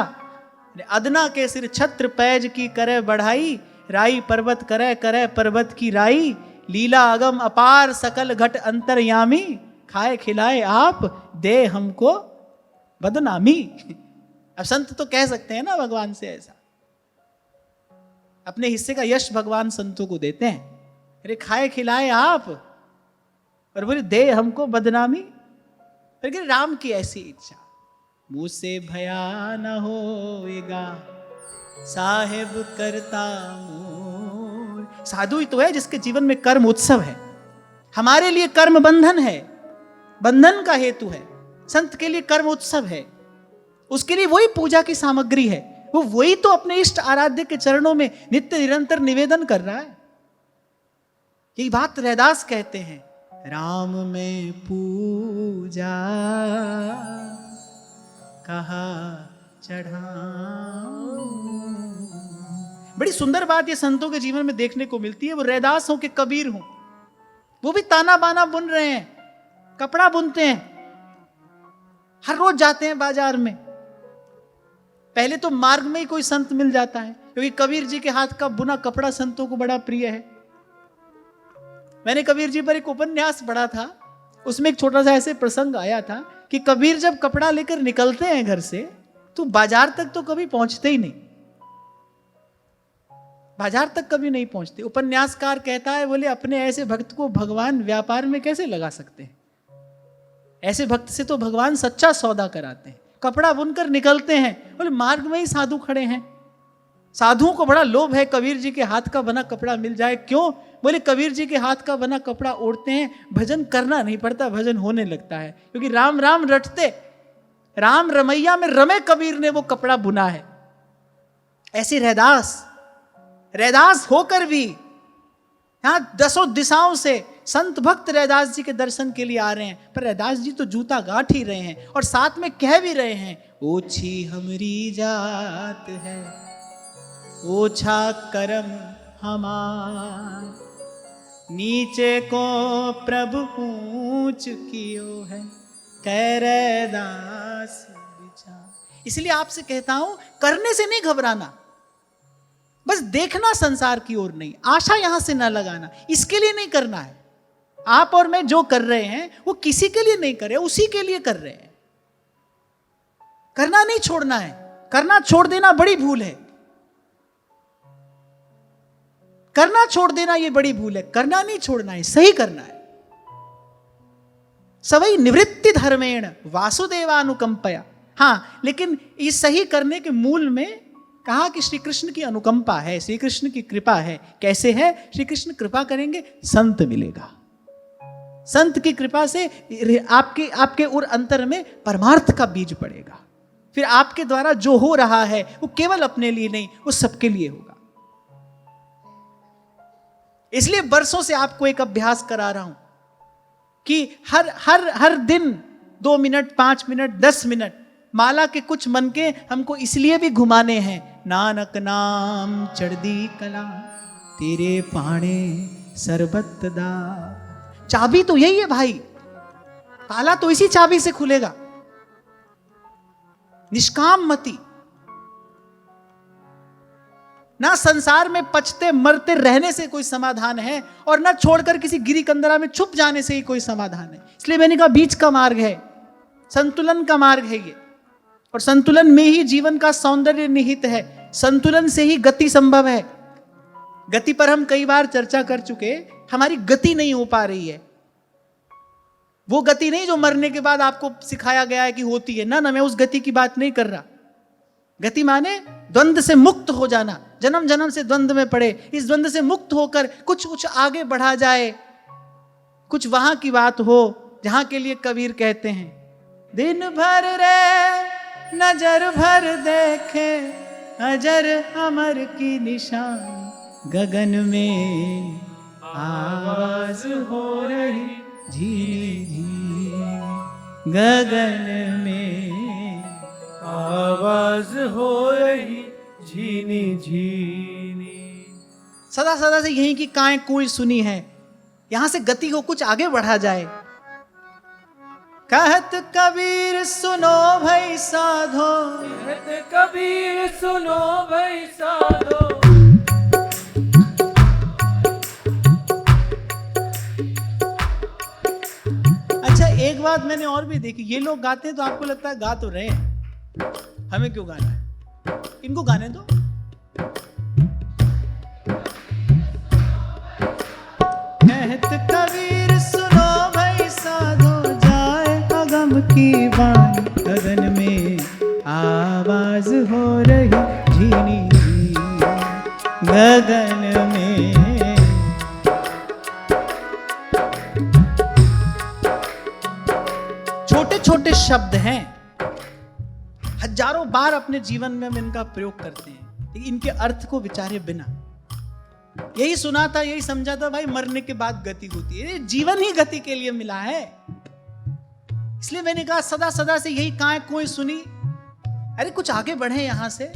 अदना के सिर छत्र पैज की करे बढ़ाई, राई पर्वत करे करे पर्वत की राई, लीला अगम अपार सकल घट अंतर्यामी, खाए खिलाए आप दे हमको बदनामी। अब संत तो कह सकते हैं ना भगवान से ऐसा, अपने हिस्से का यश भगवान संतों को देते हैं। अरे खाए खिलाए आप, और बोले दे हमको बदनामी। लेकिन राम की ऐसी इच्छा, मुझसे भया न होएगा साहेब करता मोर। साधु ही तो है जिसके जीवन में कर्म उत्सव है। हमारे लिए कर्म बंधन है, बंधन का हेतु है। संत के लिए कर्म उत्सव है, उसके लिए वही पूजा की सामग्री है। वो वही तो अपने इष्ट आराध्य के चरणों में नित्य निरंतर निवेदन कर रहा है। यही बात रैदास कहते हैं, राम में पूजा कहा चढ़ाऊं। बड़ी सुंदर बात ये संतों के जीवन में देखने को मिलती है। वो रैदास हो कि कबीर हो, वो भी ताना बाना बुन रहे हैं, कपड़ा बुनते हैं, हर रोज जाते हैं बाजार में। पहले तो मार्ग में ही कोई संत मिल जाता है, क्योंकि कबीर जी के हाथ का बुना कपड़ा संतों को बड़ा प्रिय है। मैंने कबीर जी पर एक उपन्यास पढ़ा था, उसमें एक छोटा सा ऐसे प्रसंग आया था कि कबीर जब कपड़ा लेकर निकलते हैं घर से, तो बाजार तक तो कभी पहुंचते ही नहीं, बाजार तक कभी नहीं पहुंचते। उपन्यासकार कहता है, बोले अपने ऐसे भक्त को भगवान व्यापार में कैसे लगा सकते हैं? ऐसे भक्त से तो भगवान सच्चा सौदा कराते हैं। कपड़ा बुनकर निकलते हैं, बोले मार्ग में ही साधु खड़े हैं। साधुओं को बड़ा लोभ है कबीर जी के हाथ का बना कपड़ा मिल जाए। क्यों? बोले कबीर जी के हाथ का बना कपड़ा ओढ़ते हैं, भजन करना नहीं पड़ता, भजन होने लगता है। क्योंकि राम राम रटते, राम रमैया में रमे कबीर ने वो कपड़ा बुना है। ऐसी रैदास होकर भी यहां दसों दिशाओं से संत भक्त रैदास जी के दर्शन के लिए आ रहे हैं। पर रैदास जी तो जूता गांठ ही रहे हैं, और साथ में कह भी रहे हैं, ओछी हमरी जात है, ओछा करम हमार, नीचे को प्रभु ऊंच कियो है, कह रैदास विचार। इसलिए आपसे कहता हूं, करने से नहीं घबराना, बस देखना संसार की ओर नहीं, आशा यहां से ना लगाना। इसके लिए नहीं करना है। आप और मैं जो कर रहे हैं वो किसी के लिए नहीं कर रहे, उसी के लिए कर रहे हैं। करना नहीं छोड़ना है, करना छोड़ देना बड़ी भूल है। करना छोड़ देना ये बड़ी भूल है। करना नहीं छोड़ना है, सही करना है। सवई निवृत्ति धर्मेण वासुदेवानुकंपया। हां, लेकिन इस सही करने के मूल में कहा कि श्री कृष्ण की अनुकंपा है, श्री कृष्ण की कृपा है। कैसे है? श्री कृष्ण कृपा करेंगे, संत मिलेगा। संत की कृपा से आपके उर अंतर में परमार्थ का बीज पड़ेगा। फिर आपके द्वारा जो हो रहा है वो केवल अपने लिए नहीं, वो सबके लिए होगा। इसलिए बरसों से आपको एक अभ्यास करा रहा हूं कि हर दिन 2 मिनट, 5 मिनट, 10 मिनट माला के कुछ मन के हमको इसलिए भी घुमाने हैं। नानक नाम चढ़दी कला, तेरे पाणे सरबत दा। चाबी तो यही है भाई, ताला तो इसी चाबी से खुलेगा। निष्काम मति, ना संसार में पचते मरते रहने से कोई समाधान है, और ना छोड़कर किसी गिरी कंदरा में छुप जाने से ही कोई समाधान है। इसलिए मैंने कहा बीच का मार्ग है, संतुलन का मार्ग है ये, और संतुलन में ही जीवन का सौंदर्य निहित है। संतुलन से ही गति संभव है। गति पर हम कई बार चर्चा कर चुके, हमारी गति नहीं हो पा रही है। वो गति नहीं जो मरने के बाद आपको सिखाया गया है कि होती है, ना ना, मैं उस गति की बात नहीं कर रहा। गति माने द्वंद से मुक्त हो जाना, जन्म जन्म से द्वंद में पड़े, इस द्वंद से मुक्त होकर कुछ कुछ आगे बढ़ा जाए, कुछ वहां की बात हो जहां के लिए कबीर कहते हैं, दिन भर रे नजर भर देखे अजर अमर की निशान, गगन में आवाज हो रही झीनी झीनी, गगन में आवाज हो रही झीनी झीनी। सदा सदा से यही की काएं कोई सुनी है, यहां से गति को कुछ आगे बढ़ा जाए। कहत कबीर सुनो भाई साधो, कहत कबीर सुनो भाई साधो। अच्छा, एक बात मैंने और भी देखी, ये लोग गाते हैं तो आपको लगता है गा तो रहे हैं, हमें क्यों गाना है, इनको गाने दो। कहत कबीर सुनो भाई साधो, जाए अगम की बानी, गगन में आवाज हो रही झीनी झीनी, गगन में। छोटे छोटे शब्द हैं, हजारों बार अपने जीवन में हम इनका प्रयोग करते हैं, लेकिन इनके अर्थ को विचारे बिना। यही सुना था, यही समझा था, भाई मरने के बाद गति होती है, जीवन ही गति के लिए मिला है। इसलिए मैंने कहा सदा सदा से यही काएं कोई सुनी, अरे कुछ आगे बढ़े यहां से।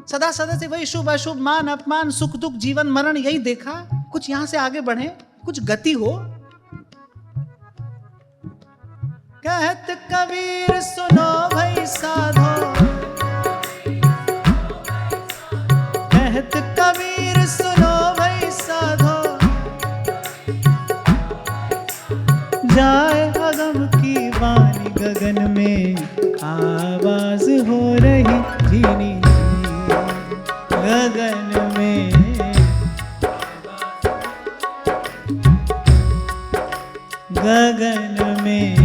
सदा सदा से वही शुभ अशुभ, मान अपमान, सुख दुख, जीवन मरण, यही देखा, कुछ यहां से आगे बढ़े, कुछ गति हो। कहत कबीर सुनो भाई साधो, कहत कबीर सुनो भाई साधो, जाए अगम की वाणी, गगन में आवाज हो रही झीनी झीनी, गगन में। गगन में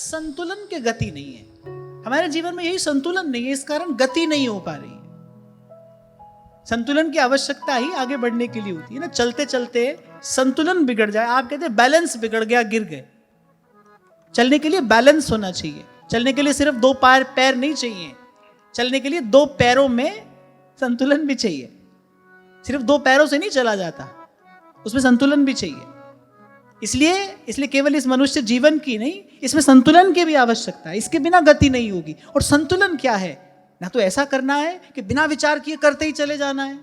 संतुलन के गति नहीं है। हमारे जीवन में यही संतुलन नहीं है, इस कारण गति नहीं हो पा रही है। संतुलन की आवश्यकता ही आगे बढ़ने के लिए होती है ना। चलते चलते संतुलन बिगड़ जाए, आप कहते हैं बैलेंस बिगड़ गया, गिर गए। चलने के लिए बैलेंस होना चाहिए। चलने के लिए सिर्फ दो पैर नहीं चाहिए, चलने के लिए दो पैरों में संतुलन भी चाहिए। सिर्फ दो पैरों से नहीं चला जाता, उसमें संतुलन भी चाहिए। इसलिए केवल इस मनुष्य जीवन की नहीं, इसमें संतुलन की भी आवश्यकता है। इसके बिना गति नहीं होगी। और संतुलन क्या है? ना तो ऐसा करना है कि बिना विचार किए करते ही चले जाना है,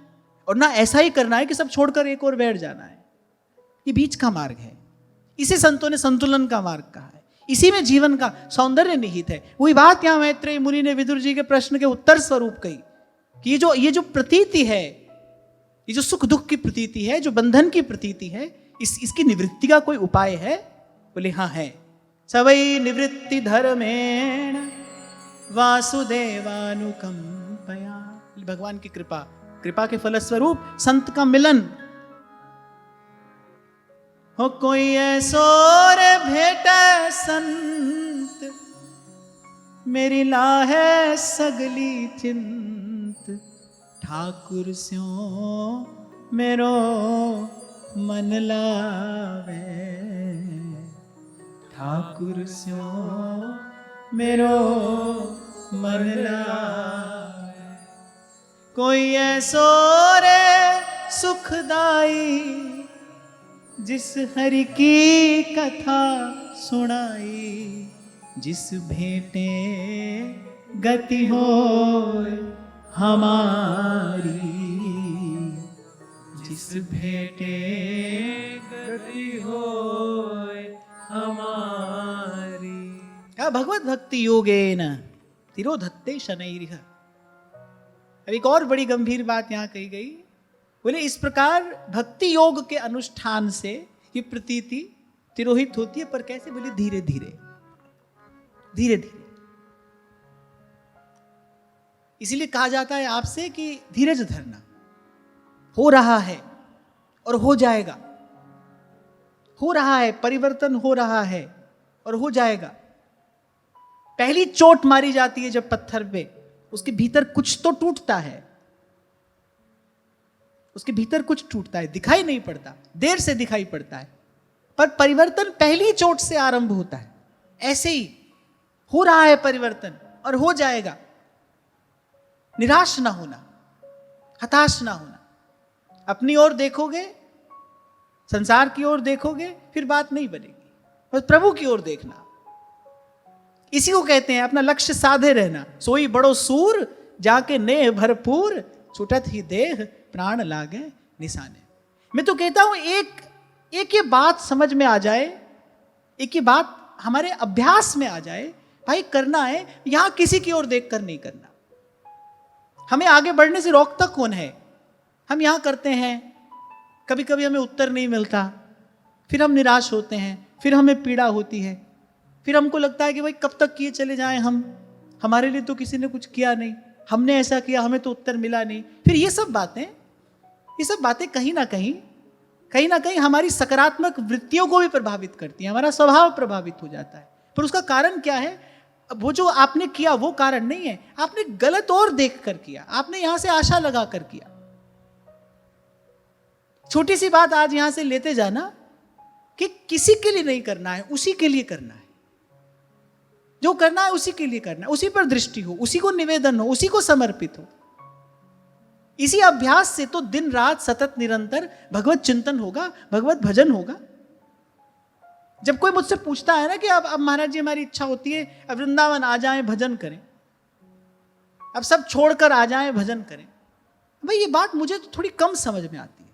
और ना ऐसा ही करना है कि सब छोड़कर एक और बैठ जाना है। ये बीच का मार्ग है। इसे संतों ने संतुलन का मार्ग कहा है। इसी में जीवन का सौंदर्य निहित है। वही बात यहां मैत्रेयी मुनि ने विदुर जी के प्रश्न के उत्तर स्वरूप कही कि ये जो प्रतीति है, ये जो सुख दुख की प्रतीति है, जो बंधन की प्रतीति है, इसकी निवृत्ति का कोई उपाय है? बोले हाँ है। सवै निवृत्ति धर्मेण वासुदेवानुकंपया। भगवान की कृपा के फलस्वरूप संत का मिलन हो। कोई ऐसो रे भेटे संत, मेरी लाहे सगली चिंत, ठाकुर स्यों मेरो मन लावे, ठाकुर स्यों मेरो मन लावे। कोई ऐसो रे सुखदाई, जिस हरि की कथा सुनाई, जिस भेंटे गति हो हमारी, जिस भेंटे गति हो हमारी। कहा भगवत भक्ति योगेन तिरोधत्ते शनैरिह। अब एक और बड़ी गंभीर बात यहां कही गई, बोले इस प्रकार भक्ति योग के अनुष्ठान से ये प्रतीति तिरोहित होती है, पर कैसे? बोले धीरे धीरे धीरे धीरे। इसीलिए कहा जाता है आपसे कि धीरज धरना, हो रहा है और हो जाएगा, हो रहा है, परिवर्तन हो रहा है और हो जाएगा। पहली चोट मारी जाती है जब पत्थर पे, उसके भीतर कुछ तो टूटता है, उसके भीतर कुछ टूटता है, दिखाई नहीं पड़ता, देर से दिखाई पड़ता है, पर परिवर्तन पहली चोट से आरंभ होता है। ऐसे ही हो रहा है परिवर्तन और हो जाएगा। निराश ना होना, हताश ना होना। अपनी ओर देखोगे, संसार की ओर देखोगे, फिर बात नहीं बनेगी, बस प्रभु की ओर देखना। इसी को कहते हैं अपना लक्ष्य साधे रहना। सोई बड़ो सूर जाके नेह भरपूर, छुटत ही देह प्राण लागे निशाने। मैं तो कहता हूं एक ये बात समझ में आ जाए, एक ये बात हमारे अभ्यास में आ जाए, भाई करना है, यहां किसी की ओर देखकर नहीं करना। हमें आगे बढ़ने से रोकता कौन है? हम यहां करते हैं, कभी कभी हमें उत्तर नहीं मिलता, फिर हम निराश होते हैं, फिर हमें पीड़ा होती है, फिर हमको लगता है कि भाई कब तक किए चले जाएं हम, हमारे लिए तो किसी ने कुछ किया नहीं, हमने ऐसा किया, हमें तो उत्तर मिला नहीं। फिर ये सब बातें कहीं ना कहीं हमारी सकारात्मक वृत्तियों को भी प्रभावित करती हैं, हमारा स्वभाव प्रभावित हो जाता है। पर उसका कारण क्या है? वो जो आपने किया वो कारण नहीं है, आपने गलत और देख कर किया, आपने यहां से आशा लगा कर किया। छोटी सी बात आज यहां से लेते जाना कि किसी के लिए नहीं करना है, उसी के लिए करना है। जो करना है उसी के लिए करना है, उसी पर दृष्टि हो, उसी को निवेदन हो, उसी को समर्पित हो। इसी अभ्यास से तो दिन रात सतत निरंतर भगवत चिंतन होगा, भगवत भजन होगा। जब कोई मुझसे पूछता है ना कि अब महाराज जी हमारी इच्छा होती है अब वृंदावन आ जाएं भजन करें, अब सब छोड़कर आ जाएं भजन करें, भाई ये बात मुझे तो थोड़ी कम समझ में आती है,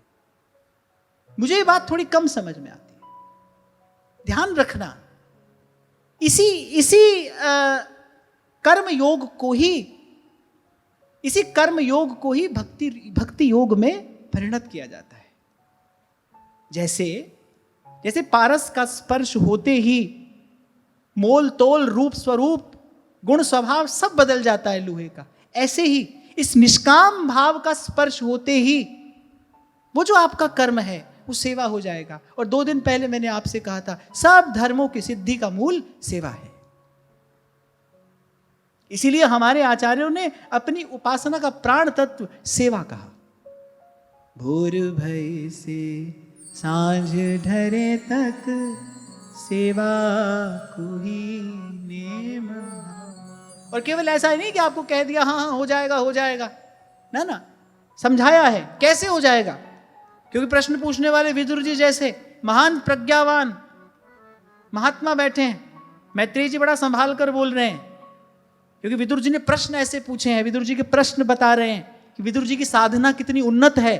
मुझे ये बात थोड़ी कम समझ में आती है। ध्यान रखना, इसी कर्म योग को ही भक्ति योग में परिणत किया जाता है। जैसे पारस का स्पर्श होते ही मोल तोल रूप स्वरूप गुण स्वभाव सब बदल जाता है लोहे का, ऐसे ही इस निष्काम भाव का स्पर्श होते ही वो जो आपका कर्म है वो सेवा हो जाएगा। और 2 दिन पहले मैंने आपसे कहा था, सब धर्मों की सिद्धि का मूल सेवा है। इसीलिए हमारे आचार्यों ने अपनी उपासना का प्राण तत्व सेवा कहा। भोर भय से सांझ ढरे तक सेवा को ही नेम। और केवल ऐसा ही नहीं कि आपको कह दिया हाँ हो जाएगा, ना, समझाया है कैसे हो जाएगा। क्योंकि प्रश्न पूछने वाले विदुर जी जैसे महान प्रज्ञावान महात्मा बैठे हैं, मैत्रेय जी बड़ा संभाल कर बोल रहे हैं, क्योंकि विदुर जी ने प्रश्न ऐसे पूछे हैं, विदुर जी के प्रश्न बता रहे हैं कि विदुर जी की साधना कितनी उन्नत है।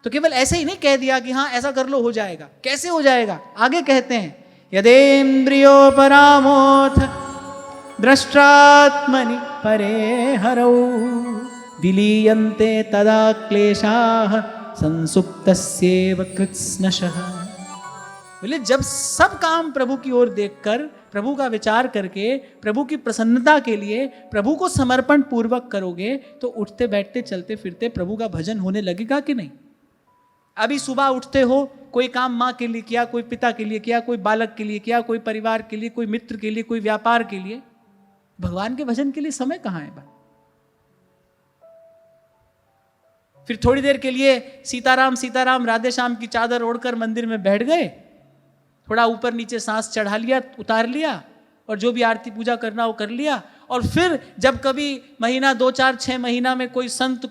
तो केवल ऐसे ही नहीं कह दिया कि हाँ ऐसा कर लो हो जाएगा। कैसे हो जाएगा? आगे कहते हैं, यदेन्द्रियो परामोथ दृष्टात्मनि परे हरौ विलीयन्ते तदा क्लेशाः संसुप्तस्येव कृत्स्नशः। बोले जब सब काम प्रभु की ओर देखकर, प्रभु का विचार करके, प्रभु की प्रसन्नता के लिए प्रभु को समर्पण पूर्वक करोगे तो उठते बैठते चलते फिरते प्रभु का भजन होने लगेगा कि नहीं? अभी सुबह उठते हो, कोई काम माँ के लिए किया, कोई पिता के लिए किया, कोई बालक के लिए किया, कोई परिवार के लिए, कोई मित्र के लिए, कोई व्यापार के लिए, भगवान के भजन के लिए समय कहाँ है? फिर थोड़ी देर के लिए सीताराम सीताराम राधे श्याम की चादर ओढ़कर मंदिर में बैठ गए, थोड़ा ऊपर नीचे सांस चढ़ा लिया, उतार लिया, और जो भी आरती पूजा करना वो कर लिया। और फिर जब कभी महीना 2 4 6 महीना में कोई संत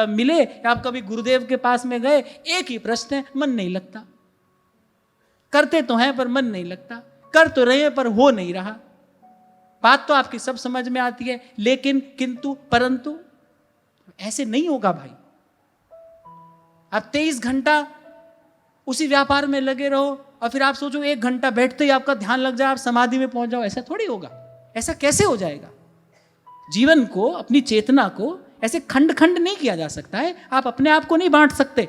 मिले या आप कभी गुरुदेव के पास में गए, एक ही प्रश्न है, मन नहीं लगता। करते तो हैं पर मन नहीं लगता, कर तो रहे हैं पर हो नहीं रहा। बात तो आपकी सब समझ में आती है, लेकिन किंतु परंतु ऐसे नहीं होगा भाई। आप 23 घंटा उसी व्यापार में लगे रहो, और फिर आप सोचो 1 घंटा बैठते ही आपका ध्यान लग जाए, आप समाधि में पहुंच जाओ, ऐसा थोड़ी होगा। ऐसा कैसे हो जाएगा? जीवन को, अपनी चेतना को ऐसे खंड खंड नहीं किया जा सकता है। आप अपने आप को नहीं बांट सकते।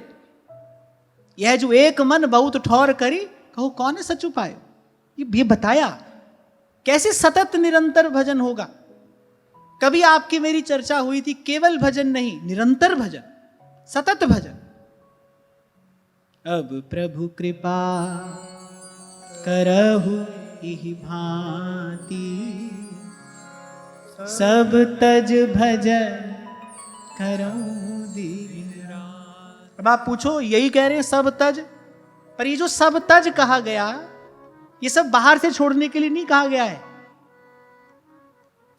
यह जो एक मन बहुत ठौर करी, कहो कौन है सच उपाय। ये बताया कैसे सतत निरंतर भजन होगा। कभी आपकी मेरी चर्चा हुई थी, केवल भजन नहीं, निरंतर भजन, सतत भजन। अब प्रभु कृपा करहु इहि भांति, सब तज भजन करऊं दीन रात। अब आप पूछो, यही कह रहे हैं सब तज, पर ये जो सब तज कहा गया, ये सब बाहर से छोड़ने के लिए नहीं कहा गया है।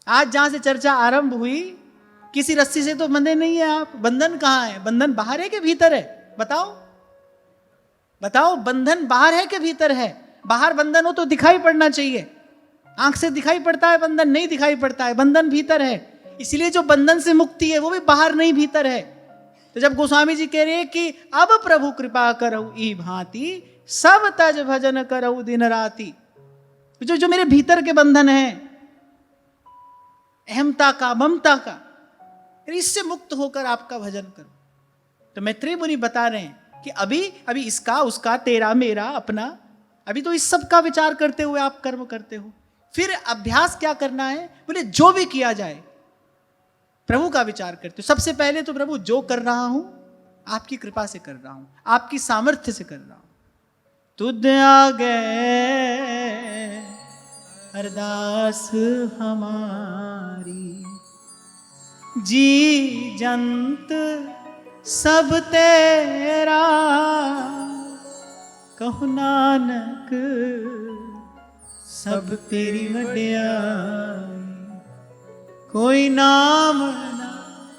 आज जहां से चर्चा आरंभ हुई, किसी रस्सी से तो बंधे नहीं है आप। बंधन कहां है? बंधन बाहर है कि भीतर है? बताओ बताओ, बंधन बाहर है कि भीतर है? बाहर बंधन हो तो दिखाई पड़ना चाहिए। आंख से दिखाई पड़ता है बंधन? नहीं दिखाई पड़ता है। बंधन भीतर है। इसलिए जो बंधन से मुक्ति है वो भी बाहर नहीं भीतर है। तो जब गोस्वामी जी कह रहे हैं कि अब प्रभु कृपा करहु ई भांति, सब तज भजन करहु दिन राति, जो मेरे भीतर के बंधन है, अहमता का, ममता का, इससे मुक्त होकर आपका भजन करो। तो मैत्रेय मुनि बता रहे हैं कि अभी इसका उसका, तेरा मेरा अपना, अभी तो इस सब का विचार करते हुए आप कर्म करते हो। फिर अभ्यास क्या करना है? बोले जो भी किया जाए प्रभु का विचार करते हो। सबसे पहले तो प्रभु जो कर रहा हूं आपकी कृपा से कर रहा हूं, आपकी सामर्थ्य से कर रहा हूं। तुद आगे अरदास हमारी, जी जंत सब तेरा, कहु नानक सब तेरी वड्याई, कोई नाम ना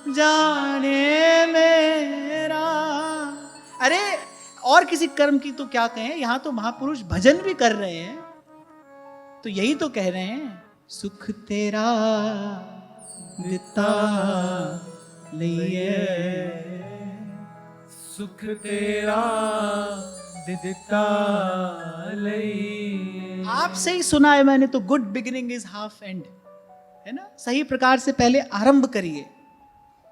जाने मेरा। अरे और किसी कर्म की तो क्या कहें, यहां तो महापुरुष भजन भी कर रहे हैं, तो यही तो कह रहे हैं, सुख तेरा दिता लिए, सुख तेरा दिता लई। आपसे ही सुना है मैंने तो, good beginning is half and, है ना। सही प्रकार से पहले आरंभ करिए।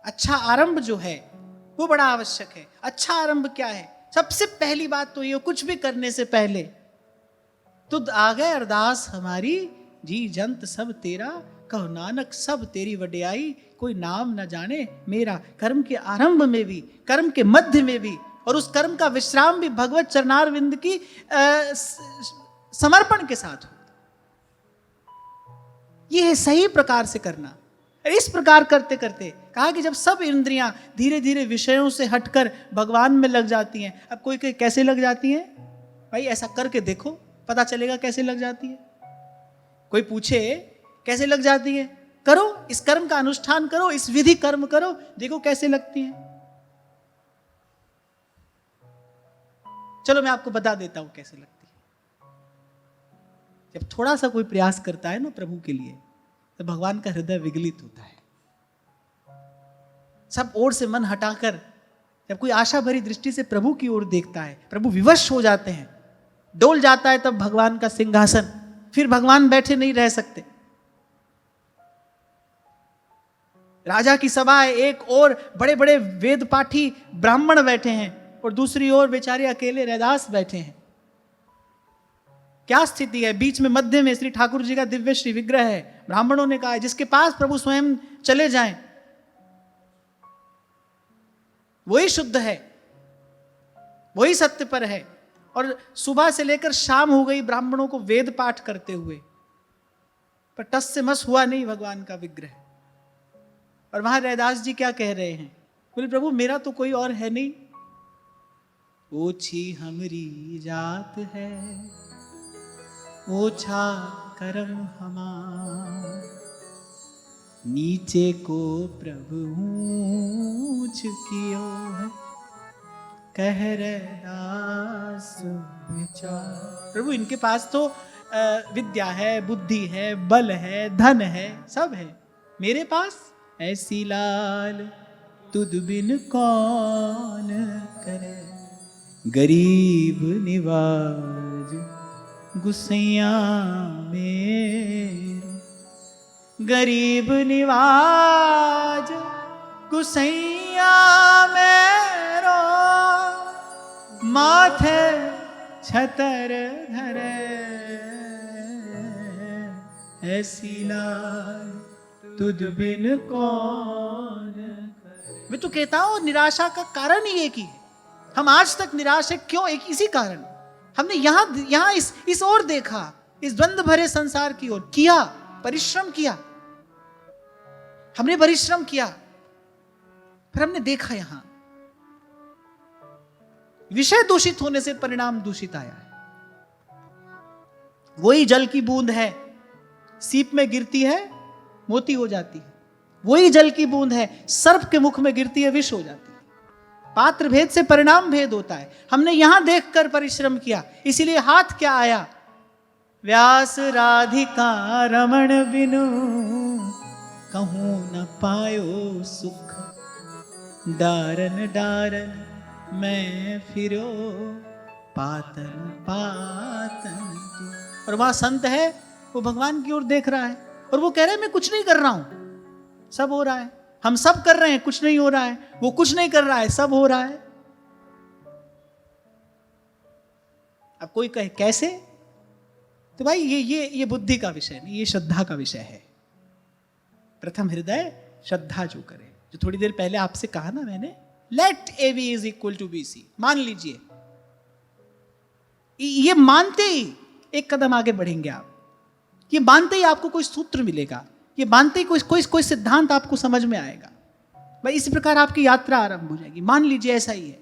अच्छा आरंभ जो है वो बड़ा आवश्यक है। अच्छा आरंभ क्या है? सबसे पहली बात तो ये, कुछ भी करने से पहले तुद आ गए अरदास हमारी, जी जंत सब तेरा, कहो नानक सब तेरी वड्याई, कोई नाम न जाने मेरा। कर्म के आरंभ में भी, कर्म के मध्य में भी, और उस कर्म का विश्राम भी भगवत चरणारविंद की समर्पण के साथ हो। यह है सही प्रकार से करना। इस प्रकार करते करते कहा कि जब सब इंद्रियां धीरे धीरे विषयों से हटकर भगवान में लग जाती हैं। अब कोई कैसे लग जाती है? भाई ऐसा करके देखो, पता चलेगा कैसे लग जाती है। कोई पूछे कैसे लग जाती है, करो, इस कर्म का अनुष्ठान करो, इस विधि कर्म करो, देखो कैसे लगती है। चलो मैं आपको बता देता हूं कैसे लगती है। जब थोड़ा सा कोई प्रयास करता है ना प्रभु के लिए, तो भगवान का हृदय विगलित होता है। सब ओर से मन हटाकर जब कोई आशा भरी दृष्टि से प्रभु की ओर देखता है, प्रभु विवश हो जाते हैं, डोल जाता है तब भगवान का सिंहासन। फिर भगवान बैठे नहीं रह सकते। राजा की सभा है, एक और बड़े बड़े वेद पाठी ब्राह्मण बैठे हैं और दूसरी ओर बेचारे अकेले रैदास बैठे हैं। क्या स्थिति है? बीच में मध्य में श्री ठाकुर जी का दिव्य श्री विग्रह है। ब्राह्मणों ने कहा है जिसके पास प्रभु स्वयं चले जाएं वही शुद्ध है, वही सत्य पर है। और सुबह से लेकर शाम हो गई ब्राह्मणों को वेद पाठ करते हुए, पर टस से मस हुआ नहीं भगवान का विग्रह। और वहां रैदास जी क्या कह रहे हैं? बोले प्रभु मेरा तो कोई और है नहीं, ओछी हमरी जात है, ओछा करम हमार, नीचे को प्रभु ऊंच कियो है, कह रैदास विचार। प्रभु इनके पास तो विद्या है, बुद्धि है, बल है, धन है, सब है। मेरे पास ऐसी लाल तुद बिन कौन करे, गरीब निवाज गुसैया मेरो, गरीब निवाज गुसैया मेरो, माथे छतर धरे, ऐसी लाज तुझ बिन कौन करे। मैं तो कहता हूं निराशा का कारण ही एक ही है। हम आज तक निराश है, क्यों? एक इसी कारण। हमने यहां इस ओर देखा, इस द्वंद्व भरे संसार की ओर किया, परिश्रम किया, हमने परिश्रम किया, फिर हमने देखा यहां विषय दूषित होने से परिणाम दूषित आया है। वही जल की बूंद है, सीप में गिरती है मोती हो जाती है। वही जल की बूंद है, सर्प के मुख में गिरती है विष हो जाती है। पात्र भेद से परिणाम भेद होता है। हमने यहां देखकर परिश्रम किया, इसीलिए हाथ क्या आया? व्यास राधिका रमण बिनु कहूं न पायो सुख, डारन डारन मैं फिरो पातन पातन। और वहां संत है, वो भगवान की ओर देख रहा है और वो कह रहे हैं मैं कुछ नहीं कर रहा हूं, सब हो रहा है। हम सब कर रहे हैं, कुछ नहीं हो रहा है। वो कुछ नहीं कर रहा है, सब हो रहा है। अब कोई कहे कैसे? तो भाई ये बुद्धि का विषय नहीं, ये श्रद्धा का विषय है। प्रथम हृदय श्रद्धा जो करे, जो थोड़ी देर पहले आपसे कहा ना मैंने, let A B is equal to B C. मान लीजिए, ये मानते ही एक कदम आगे बढ़ेंगे आप। ये मानते ही आपको कोई सूत्र मिलेगा, ये मानते ही कोई सिद्धांत आपको समझ में आएगा। भाई इसी प्रकार आपकी यात्रा आरंभ हो जाएगी। मान लीजिए ऐसा ही है।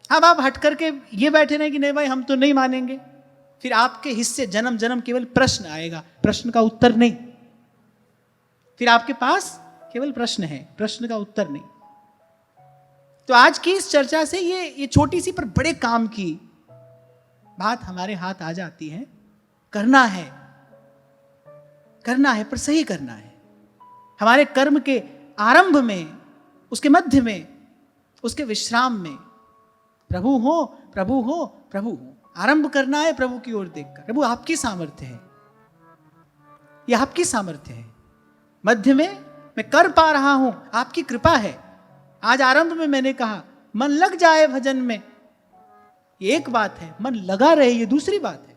अब आप हट करके ये बैठे रहे कि नहीं भाई हम तो नहीं मानेंगे, फिर आपके हिस्से जन्म जन्म केवल प्रश्न आएगा, प्रश्न का उत्तर नहीं। फिर आपके पास केवल प्रश्न है, प्रश्न का उत्तर नहीं। तो आज की इस चर्चा से ये छोटी सी पर बड़े काम की बात हमारे हाथ आ जाती है। करना है पर सही करना है। हमारे कर्म के आरंभ में, उसके मध्य में, उसके विश्राम में प्रभु हो, प्रभु हो, प्रभु हो। आरंभ करना है प्रभु की ओर देखकर। प्रभु आपकी सामर्थ्य है, यह आपकी सामर्थ्य है। मध्य में मैं कर पा रहा हूं, आपकी कृपा है। आज आरंभ में मैंने कहा मन लग जाए भजन में, ये एक बात है। मन लगा रहे, ये दूसरी बात है।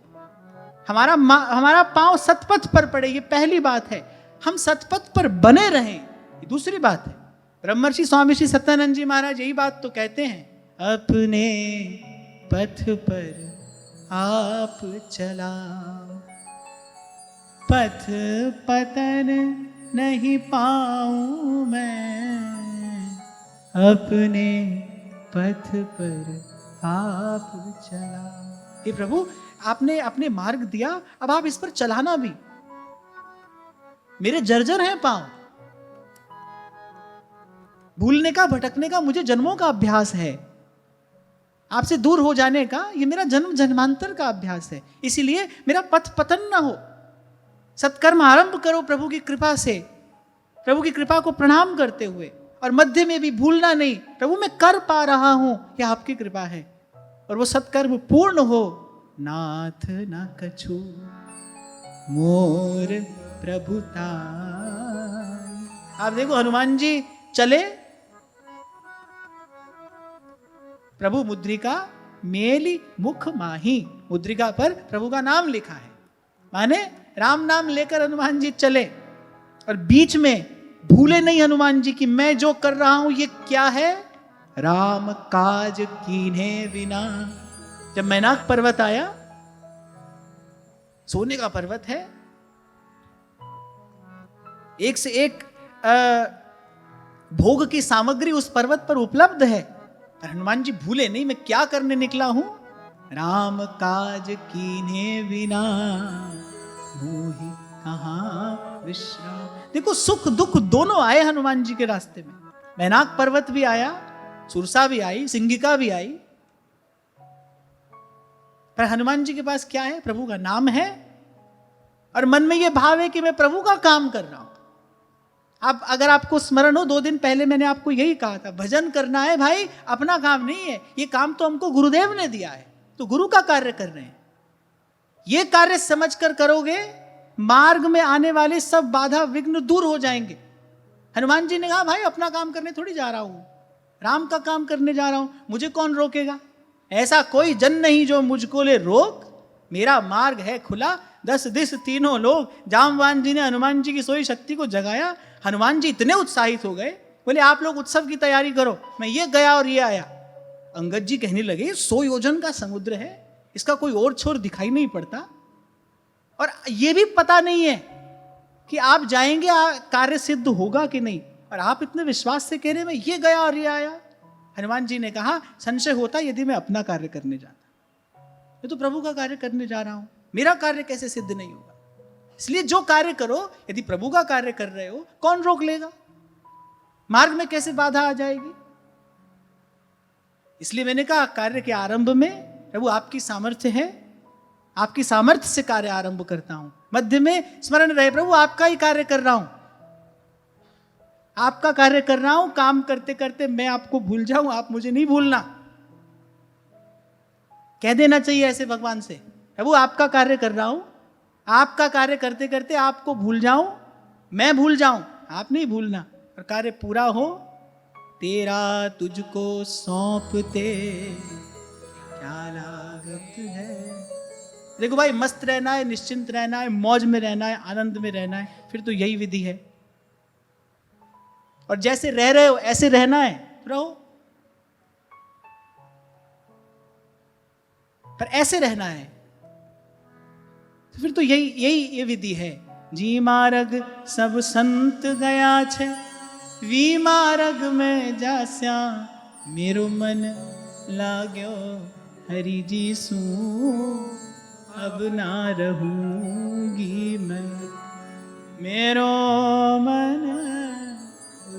हमारा पांव सतपथ पर पड़े, ये पहली बात है। हम सतपथ पर बने रहें, ये दूसरी बात है। ब्रह्मर्षि स्वामी श्री सत्यानंद जी महाराज यही बात तो कहते हैं, अपने पथ पर आप चलाओ, पथ पतन नहीं पाऊं मैं, अपने पथ पर आप चलाओ। हे प्रभु, आपने अपने मार्ग दिया, अब आप इस पर चलाना भी। मेरे जर्जर हैं पांव, भूलने का, भटकने का मुझे जन्मों का अभ्यास है। आपसे दूर हो जाने का ये मेरा जन्म जन्मांतर का अभ्यास है। इसीलिए मेरा पथ पतन ना हो। सत्कर्म आरंभ करो प्रभु की कृपा से, प्रभु की कृपा को प्रणाम करते हुए, और मध्य में भी भूलना नहीं, प्रभु मैं कर पा रहा हूं, यह आपकी कृपा है। और वो सत्कर्म पूर्ण हो। नाथ न कछु मोर प्रभुता। आप देखो हनुमान जी चले, प्रभु मुद्रिका मेली मुख माही, मुद्रिका पर प्रभु का नाम लिखा है, माने राम नाम लेकर हनुमान जी चले। और बीच में भूले नहीं हनुमान जी कि मैं जो कर रहा हूं ये क्या है, राम काज कीन्हे बिना। जब मैनाक पर्वत आया, सोने का पर्वत है, एक से एक भोग की सामग्री उस पर्वत पर उपलब्ध है, पर हनुमान जी भूले नहीं मैं क्या करने निकला हूं। राम काज कीन्हे बिना मोहि कहां विश्राम। देखो सुख दुख दोनों आए हनुमान जी के रास्ते में। मैनाक पर्वत भी आया, सुरसा भी आई, सिंगिका भी आई, पर हनुमान जी के पास क्या है? प्रभु का नाम है, और मन में यह भाव है कि मैं प्रभु का काम कर रहा हूं। अब अगर आपको स्मरण हो, 2 दिन पहले मैंने आपको यही कहा था, भजन करना है भाई, अपना काम नहीं है। ये काम तो हमको गुरुदेव ने दिया है, तो गुरु का कार्य कर रहे हैं। ये कार्य समझकर करोगे, मार्ग में आने वाले सब बाधा विघ्न दूर हो जाएंगे। हनुमान जी ने कहा भाई अपना काम करने थोड़ी जा रहा हूं, राम का काम करने जा रहा हूं, मुझे कौन रोकेगा? ऐसा कोई जन नहीं जो मुझको ले रोक, मेरा मार्ग है खुला, 10 दिस तीनों लोग। जामवान जी ने हनुमान जी की सोई शक्ति को जगाया। हनुमान जी इतने उत्साहित हो गए, बोले आप लोग उत्सव की तैयारी करो, मैं ये गया और ये आया। अंगद जी कहने लगे 100 योजन का समुद्र है, इसका कोई और छोर दिखाई नहीं पड़ता, और ये भी पता नहीं है कि आप जाएंगे कार्य सिद्ध होगा कि नहीं, और आप इतने विश्वास से कह रहे मैं ये गया और ये आया। हनुमान जी ने कहा संशय होता यदि मैं अपना कार्य करने जाता, मैं तो प्रभु का कार्य करने जा रहा हूं, मेरा कार्य कैसे सिद्ध नहीं होगा? इसलिए जो कार्य करो, यदि प्रभु का कार्य कर रहे हो, कौन रोक लेगा? मार्ग में कैसे बाधा आ जाएगी? इसलिए मैंने कहा कार्य के आरंभ में प्रभु आपकी सामर्थ्य है, आपकी सामर्थ्य से कार्य आरंभ करता हूं। मध्य में स्मरण रहे प्रभु आपका ही कार्य कर रहा हूं, आपका कार्य कर रहा हूं। काम करते करते मैं आपको भूल जाऊं, आप मुझे नहीं भूलना। कह देना चाहिए ऐसे भगवान से, प्रभु आपका कार्य कर रहा हूं, आपका कार्य करते करते आपको भूल जाऊं, मैं भूल जाऊं, आप नहीं भूलना, और कार्य पूरा हो। तेरा तुझको सौंपते क्या लागत है। देखो भाई, मस्त रहना है, निश्चिंत रहना है, मौज में रहना है, आनंद में रहना है, फिर तो यही विधि है। और जैसे रह रहे हो ऐसे रहना है, रहो, पर ऐसे रहना है, तो फिर तो यही ये विधि है। जी मार्ग सब संत गया छे, वी मार्ग में जास्या मेरो मन लाग्यो हरि जी सू, अब ना रहूंगी मैं, मेरो मन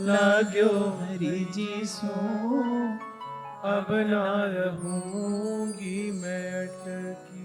लाग्यो हरि जी सू, अब ना रहूंगी मैं अटकी।